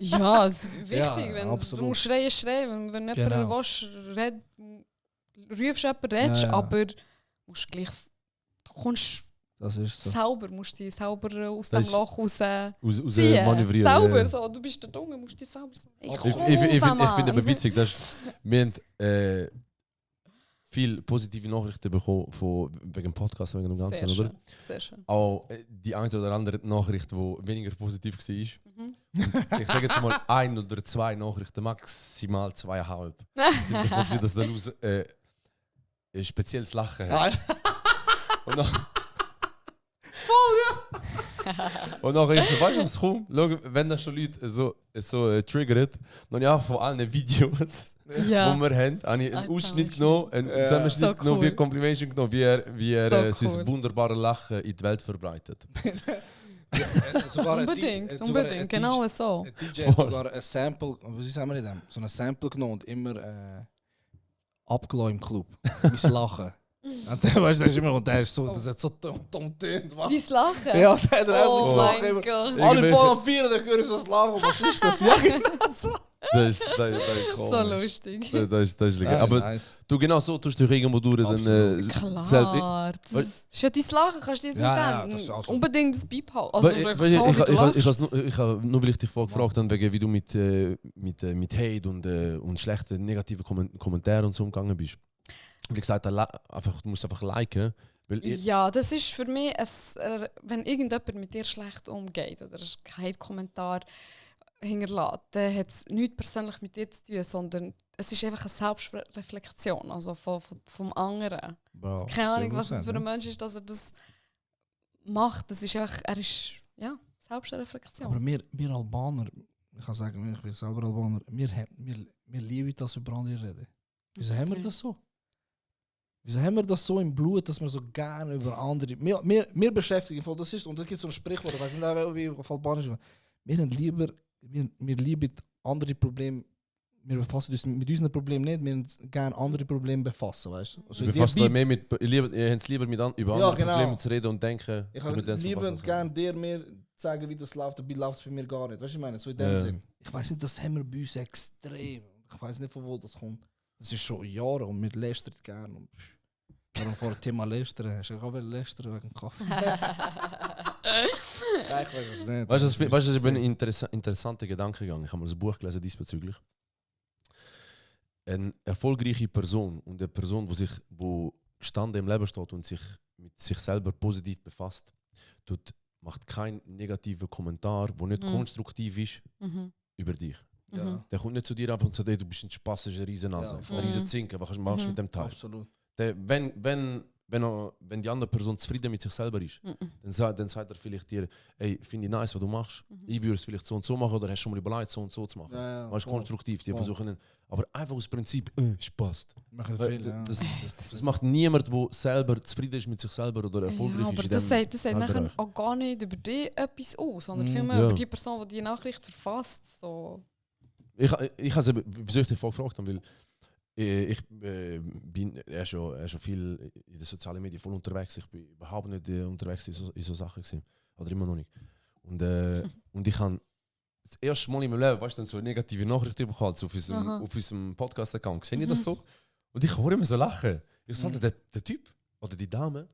Speaker 4: Ja, es ist wichtig.
Speaker 3: Ja,
Speaker 4: wenn
Speaker 3: absolut.
Speaker 4: du musst schreien. Wenn jemand
Speaker 3: Genau.
Speaker 4: willst, rufst jemanden, redest,
Speaker 3: Ja.
Speaker 4: aber musst gleich, du kommst
Speaker 3: Das ist so.
Speaker 4: selber, musst dich selber aus
Speaker 2: Das
Speaker 4: dem
Speaker 2: ist-
Speaker 4: Loch raus
Speaker 2: Aus
Speaker 4: ziehen.
Speaker 2: manövrieren.
Speaker 4: Selber,
Speaker 2: ja.
Speaker 4: so, du bist der Dunge, musst dich selber so. Ey,
Speaker 2: Ich
Speaker 4: komm,
Speaker 2: finde
Speaker 4: Mann.
Speaker 2: aber witzig, dass wir haben, viele positive Nachrichten bekommen wegen dem Podcast, wegen dem Ganzen,
Speaker 4: Sehr
Speaker 2: oder?
Speaker 4: schön, sehr schön.
Speaker 2: Auch die eine oder andere Nachricht, die weniger positiv war.
Speaker 4: Mhm.
Speaker 2: Ich sage jetzt mal 1 oder 2 Nachrichten, maximal 2,5. Sind davon gewesen, dass der Luz ein spezielles Lachen hat. Und dann, und nachher ich so, weißt du, was kommt? Schau, wenn das schon Leute so triggert, dann ja von allen Videos,
Speaker 4: Ja.
Speaker 2: die wir haben, habe ich einen
Speaker 4: Ein
Speaker 2: Ausschnitt
Speaker 4: Zusammenschnitt.
Speaker 2: genommen, einen Zusammenschnitt
Speaker 4: So
Speaker 2: genommen,
Speaker 4: cool.
Speaker 2: wie Complimation genommen, wie er
Speaker 4: So
Speaker 2: sein
Speaker 4: cool.
Speaker 2: wunderbares Lachen in die Welt verbreitet.
Speaker 4: Unbedingt, unbedingt, genau so.
Speaker 3: Ein DJ hat sogar ein Sample, was sagen wir in dem? So ein Sample genommen und immer abgelassen im Club. Mein Lachen. Und dann weißt du, der ist immer, und der ist so, das hat so dumm tönt.
Speaker 4: Dein Lachen?
Speaker 3: Ja, der hat auch
Speaker 4: Oh
Speaker 3: mein Lachen
Speaker 4: mein
Speaker 3: immer.
Speaker 4: Gott.
Speaker 3: Alle voll am Vieren, dann höre ich so das Lachen. Was ist das? Ja, genau so.
Speaker 2: Das ist
Speaker 4: So
Speaker 2: komisch.
Speaker 4: lustig.
Speaker 2: Das ist lecker. Aber
Speaker 3: nice.
Speaker 2: du genau so tust du dich irgendwo durch. Dann,
Speaker 3: Absolut.
Speaker 4: Klar. Das ist ja dein Lachen, kannst du jetzt
Speaker 3: Ja,
Speaker 4: nicht
Speaker 3: ja,
Speaker 4: denken.
Speaker 3: das ist also-
Speaker 4: Unbedingt das Beep haben. Also,
Speaker 2: Weil-
Speaker 4: wirklich
Speaker 2: weil
Speaker 4: so, wie du lachst.
Speaker 2: ich habe nur weil ich dich vorher gefragt habe, wegen wie du mit Hate und schlechten negativen Kommentaren und so umgegangen bist. Wie gesagt, du musst einfach liken. Weil
Speaker 4: Ja, das ist für mich, wenn irgendjemand mit dir schlecht umgeht oder ein Hate-Kommentar hinterlässt, dann hat es nichts persönlich mit dir zu tun, sondern es ist einfach eine Selbstreflexion also vom anderen.
Speaker 3: Bro,
Speaker 4: Keine Ahnung, was es
Speaker 3: 100%,
Speaker 4: für ein Mensch ist, dass er das macht. Das ist einfach, er ist, ja, Selbstreflexion.
Speaker 3: Aber wir Albaner, ich kann sagen, ich bin selber Albaner, wir lieben das über andere reden. Wieso haben wir das so? Wieso haben wir das so im Blut, dass wir so gerne über andere... Wir beschäftigen, voll das ist, und es gibt so ein Sprichwort, ich weiß nicht, wie auf Albanisch ist. Wir lieben andere Probleme, wir befassen uns mit unseren Problemen nicht, wir haben gerne andere Probleme befassen, weißt du? Also
Speaker 2: ihr
Speaker 3: die
Speaker 2: befasst euch
Speaker 3: Bib-
Speaker 2: mehr mit, ihr habt es lieber über andere
Speaker 3: genau.
Speaker 2: Probleme zu reden und denken.
Speaker 3: Ich
Speaker 2: so mit denen zu
Speaker 3: liebe
Speaker 2: befassen.
Speaker 3: gerne dir mehr sagen, wie das läuft, dabei läuft es bei mir gar nicht. Weißt du, ich meine, so in dem
Speaker 2: Ja.
Speaker 3: Sinn. Ich weiß nicht, das haben wir bei uns extrem. Ich weiß nicht, von wo das kommt. Das ist schon Jahre und wir lästern gerne. Und warum vor dem Thema lästern hast? Ich will lästern wegen Kaffee. Nein, ich weiß es nicht.
Speaker 2: Weißt du, ich bin ein interessanter Gedanke gegangen. Ich habe mal ein Buch gelesen diesbezüglich. Eine erfolgreiche Person und eine Person, die gestanden im Leben steht und sich mit sich selber positiv befasst, macht keinen negativen Kommentar, der nicht konstruktiv ist,
Speaker 4: Mhm.
Speaker 2: über dich.
Speaker 3: Ja,
Speaker 2: Der kommt nicht zu dir einfach und sagt, hey, du bist ein Spaß, ist eine Riesennase,
Speaker 3: Ja, voll.
Speaker 2: eine riesen Zinke, was machst du mit dem Teil?
Speaker 3: absolut.
Speaker 2: Wenn die andere Person zufrieden mit sich selber ist,
Speaker 4: Mhm.
Speaker 2: dann sagt er vielleicht dir, ey, finde ich nice, was du machst. Ich würde es vielleicht so und so machen oder hast du schon mal überlegt, so und so zu machen.
Speaker 3: Ja, ja,
Speaker 2: Weißt du,
Speaker 3: voll.
Speaker 2: konstruktiv, die
Speaker 3: Voll.
Speaker 2: versuchen, aber einfach aus Prinzip, Spaß.
Speaker 3: Machen
Speaker 2: Weil
Speaker 3: viel, ja.
Speaker 2: das macht niemand, der selber zufrieden ist mit sich selber oder erfolgreich
Speaker 4: Ja,
Speaker 2: ist.
Speaker 4: aber
Speaker 2: in
Speaker 4: das
Speaker 2: dem
Speaker 4: sagt nachher
Speaker 2: Bereich.
Speaker 4: auch gar nicht über dich etwas aus, sondern
Speaker 3: Mhm.
Speaker 4: vielmehr
Speaker 2: Ja.
Speaker 4: über die Person, die die Nachricht verfasst. So.
Speaker 2: Ich habe es, wieso ich dich vorgefragt habe, weil ich bin schon viel in den sozialen Medien voll unterwegs. Ich bin überhaupt nicht unterwegs in so Sachen gewesen. Oder immer noch nicht. Und ich habe das erste Mal in meinem Leben, weißt du, dann so eine negative Nachricht bekommen auf unserem Podcast-Account. Sehe ich das so? Und ich höre immer so lachen. Ich sagte, der Typ oder die Dame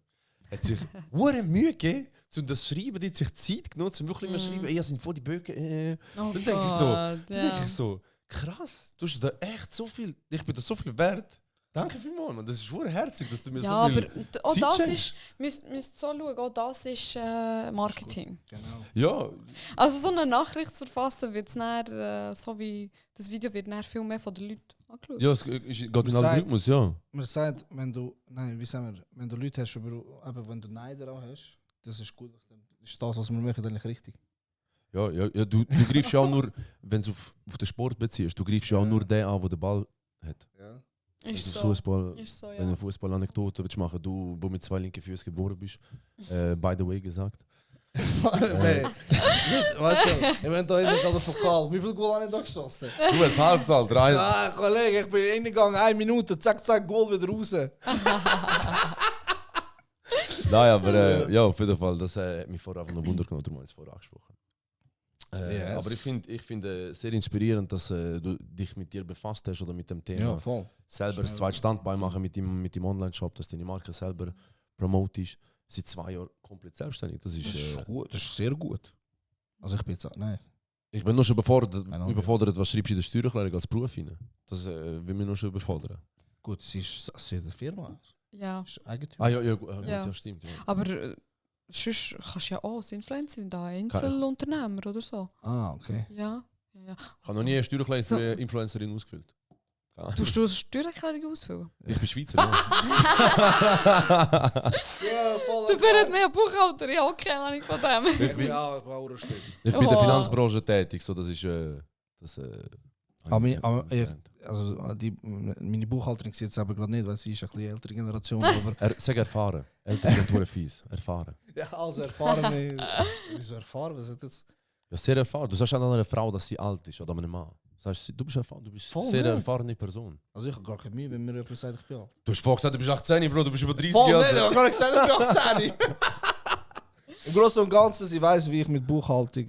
Speaker 2: hat sich hure Mühe gegeben, um das zu schreiben, die hat sich Zeit genommen, um wirklich immer zu schreiben, ey, sind voll die Böcke.
Speaker 4: Oh
Speaker 2: Dann denke ich so,
Speaker 4: Gott,
Speaker 2: denke ich so, krass, du hast da echt so viel, ich bin da so viel wert. Danke vielmals, man. Das ist hure herzig, dass du mir
Speaker 4: Ja,
Speaker 2: so viel...
Speaker 4: aber auch
Speaker 2: Zeit
Speaker 4: das
Speaker 2: schenkst.
Speaker 4: ist, müsst so schauen, auch das ist Marketing.
Speaker 3: Genau.
Speaker 2: Ja,
Speaker 4: Also so eine Nachricht zu verfassen, wird so wie das Video wird nachher viel mehr von den Leuten angeschaut.
Speaker 2: ja, es geht in den
Speaker 3: Sagt-
Speaker 2: Algorithmus, ja.
Speaker 3: Man sagt, wenn du Leute hast, aber wenn du Neider auch hast, das ist gut, dann ist das, was wir machen, eigentlich richtig.
Speaker 2: Ja, du greifst ja auch nur, wenn du auf den Sport beziehst, du greifst ja auch
Speaker 3: Ja.
Speaker 2: nur den an, der den Ball hat.
Speaker 3: Ja.
Speaker 4: Ist
Speaker 2: Also
Speaker 4: so.
Speaker 2: Fußball,
Speaker 4: Ist so,
Speaker 2: wenn du
Speaker 4: ja.
Speaker 2: eine Fußball-Anekdote willst machen, du mit 2 linken Füßen geboren bist, by the way gesagt.
Speaker 3: Weißt du, ich bin da nicht an der Vokal. Wie viel Goal habe ich da geschossen?
Speaker 2: Du hast Halbsal, 3.
Speaker 3: Ah, Kollege, ich bin reingegangen, 1 Minute, zack, zack, Goal wieder raus.
Speaker 2: Nein, aber ja, auf jeden Fall, das hat mich vorher einfach noch Wunder genommen, darum habe ich es vorher angesprochen.
Speaker 3: Yes.
Speaker 2: Aber ich finde sehr inspirierend, dass du dich mit dir befasst hast oder mit dem Thema.
Speaker 3: Ja, voll.
Speaker 2: Selber das zweite Standbein machen mit dem Online-Shop, dass du deine Marke selber promotest. Seit 2 Jahren komplett selbstständig. Das ist
Speaker 3: Gut, das ist sehr gut. Also ich bin jetzt... Nein.
Speaker 2: ich bin nur schon
Speaker 3: Ahnung.
Speaker 2: überfordert, was schreibst du in der Steuererklärung als Beruf rein? Das will mich nur schon überfordern.
Speaker 3: Gut, es ist eine Firma.
Speaker 4: Ja.
Speaker 3: Es ist Eigentümer.
Speaker 2: Ah ja, gut,
Speaker 4: Ja.
Speaker 2: ja stimmt. Ja.
Speaker 4: Aber sonst kannst du ja auch als Influencerin da, Einzelunternehmer oder so.
Speaker 3: Ah, okay.
Speaker 4: Ja.
Speaker 2: Ich habe noch nie eine Steuererklärung
Speaker 4: So.
Speaker 2: für eine Influencerin ausgefüllt.
Speaker 4: Tust du eine Steuererklärung ausfüllen?
Speaker 2: Ich bin Schweizer, ja.
Speaker 3: Ja, voll.
Speaker 4: Du bist mehr Buchhalter, ich habe auch keine Ahnung von dem.
Speaker 2: Ich bin,
Speaker 3: Ja, ich brauche eine Stimme.
Speaker 2: ich bin in der
Speaker 4: Oh.
Speaker 2: Finanzbranche tätig, so das ist... das,
Speaker 3: Meine Buchhalterin sieht es aber gerade nicht, weil sie ist ein bisschen ältere Generation. Aber
Speaker 2: Sag erfahren. Eltern sind hure fies. Erfahren.
Speaker 3: ja, also erfahren. Wieso erfahren? Was ist jetzt?
Speaker 2: Ja, sehr erfahren. Du sagst an einer Frau, dass sie alt ist oder an einem Mann. Sagst, du bist erfahren, du bist
Speaker 3: Voll
Speaker 2: eine sehr
Speaker 3: nicht.
Speaker 2: erfahrene Person.
Speaker 3: Also ich habe gar keine Mühe, wenn mir jemand sagt, ich bin alt.
Speaker 2: Du hast vorhin gesagt, du bist 18, Bro, du bist über 30
Speaker 3: Voll
Speaker 2: Jahre.
Speaker 3: nicht, ich habe gar nicht gesagt, ich bin 18. Im Großen und Ganzen, ich weiss, wie ich mit Buchhaltung...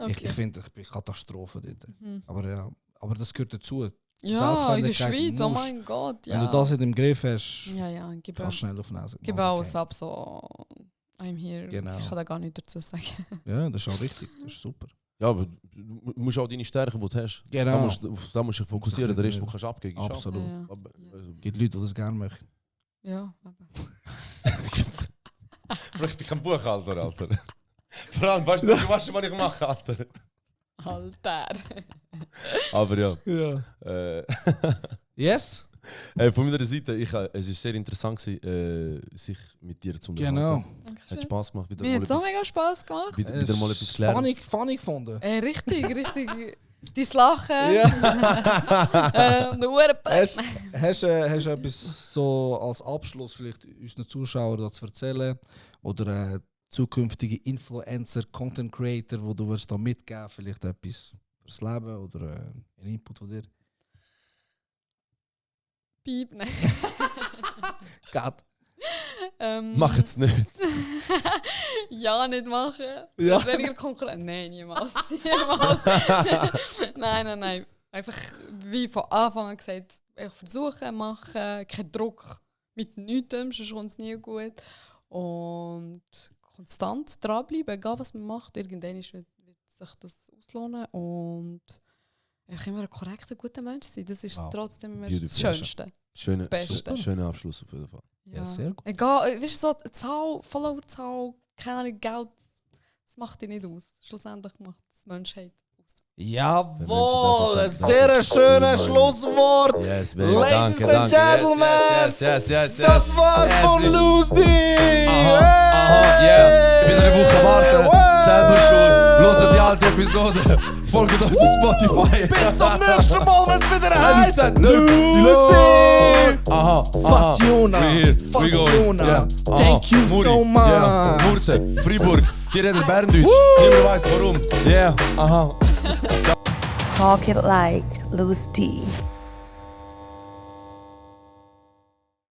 Speaker 3: Ich finde, ich bin Katastrophe dort.
Speaker 4: Mhm.
Speaker 3: Aber ja, aber das gehört dazu.
Speaker 4: Ja, in der
Speaker 3: Selbstständigkeit
Speaker 4: Schweiz, oh
Speaker 3: musst-
Speaker 4: mein Gott. Ja.
Speaker 3: Wenn du das nicht im Griff hast,
Speaker 4: Ja, gib
Speaker 3: kannst du schnell auf die Nase.
Speaker 4: gib
Speaker 3: Also,
Speaker 4: auch
Speaker 3: okay.
Speaker 4: ab so. I'm here.
Speaker 3: Genau.
Speaker 4: Ich kann da gar nichts dazu sagen.
Speaker 3: Ja, das ist auch richtig. Das ist super.
Speaker 2: Ja, aber du musst auch deine Stärken, die du hast.
Speaker 3: Genau.
Speaker 2: Auf das musst du dich fokussieren. Der Rest, den kannst du abgeben. ist
Speaker 3: Absolut.
Speaker 4: Ja.
Speaker 2: ab. Aber, also,
Speaker 3: Es gibt Leute, die das gerne möchten.
Speaker 4: Ja, aber.
Speaker 2: Bro, ich bin kein Buchhalter, Alter. Vor allem, weißt du, was ich mache, Alter.
Speaker 4: Alter.
Speaker 2: Aber ja.
Speaker 3: Ja. Yes?
Speaker 2: Von meiner Seite, es war sehr interessant, sich mit dir zu unterhalten.
Speaker 3: Genau.
Speaker 2: Hat Spaß gemacht. Wieder
Speaker 4: Mir hat es auch
Speaker 2: etwas-
Speaker 4: mega Spass gemacht.
Speaker 2: wieder mal etwas gelernt.
Speaker 3: Funny gefunden.
Speaker 4: Richtig. Dein Lachen.
Speaker 3: Ja.
Speaker 4: Und der Uhrenpack.
Speaker 3: Hast du etwas so als Abschluss vielleicht unseren Zuschauern zu erzählen? Oder zukünftige Influencer, Content Creator, wo du wirst da mitgeben, vielleicht etwas fürs Leben oder ein Input von dir?
Speaker 4: Piep, nein.
Speaker 3: Gott.
Speaker 2: Mach jetzt nicht.
Speaker 4: Ja, nicht machen.
Speaker 3: Ja.
Speaker 4: Weniger Konkurrenz. Nein, niemals. Niemals. Nein. Einfach wie von Anfang an gesagt, einfach versuchen, machen, kein Druck mit nichts, sonst kommt es nie gut. Und konstant dranbleiben, egal was man macht, irgendwann wird sich das auslohnen. Und einfach immer ein korrekter, guter Mensch sein. Das ist
Speaker 3: Wow.
Speaker 4: trotzdem immer
Speaker 2: Beautiful.
Speaker 4: das Schönste. Das Beste.
Speaker 2: Schöner Abschluss auf jeden Fall.
Speaker 3: Ja, sehr gut.
Speaker 4: Egal, weißt du, so eine Zahl, Followerzahl, keine Ahnung, Geld, das macht dich nicht aus. Schlussendlich macht es Menschheit aus.
Speaker 3: Jawohl, ein
Speaker 2: Das
Speaker 3: sehr
Speaker 2: ist
Speaker 3: schönes
Speaker 2: cool,
Speaker 3: Schlusswort.
Speaker 2: Yes, baby.
Speaker 3: Ladies
Speaker 2: danke,
Speaker 3: and
Speaker 2: danke.
Speaker 3: gentlemen,
Speaker 2: Yes.
Speaker 3: Das war's
Speaker 2: Es
Speaker 3: von
Speaker 2: ist-
Speaker 3: Loosdy.
Speaker 2: Aha, yeah. Ich bin eine Woche warten. Selber schon. Hört die alte Episode. Folgt uns auf Spotify.
Speaker 3: Bis zum nächsten Mal, wenn es wieder heißt
Speaker 2: Loosdy.
Speaker 3: Loosdy.
Speaker 2: Aha.
Speaker 3: Fatjona.
Speaker 2: We here. We going.
Speaker 3: Fatjona.
Speaker 2: Yeah. Aha.
Speaker 3: Thank you
Speaker 2: Muri.
Speaker 3: so much.
Speaker 2: Yeah. Murze. Fribourg. Die reden Berndeutsch. Niemand weiß warum. Yeah. Aha.
Speaker 1: Talk it like Loose D.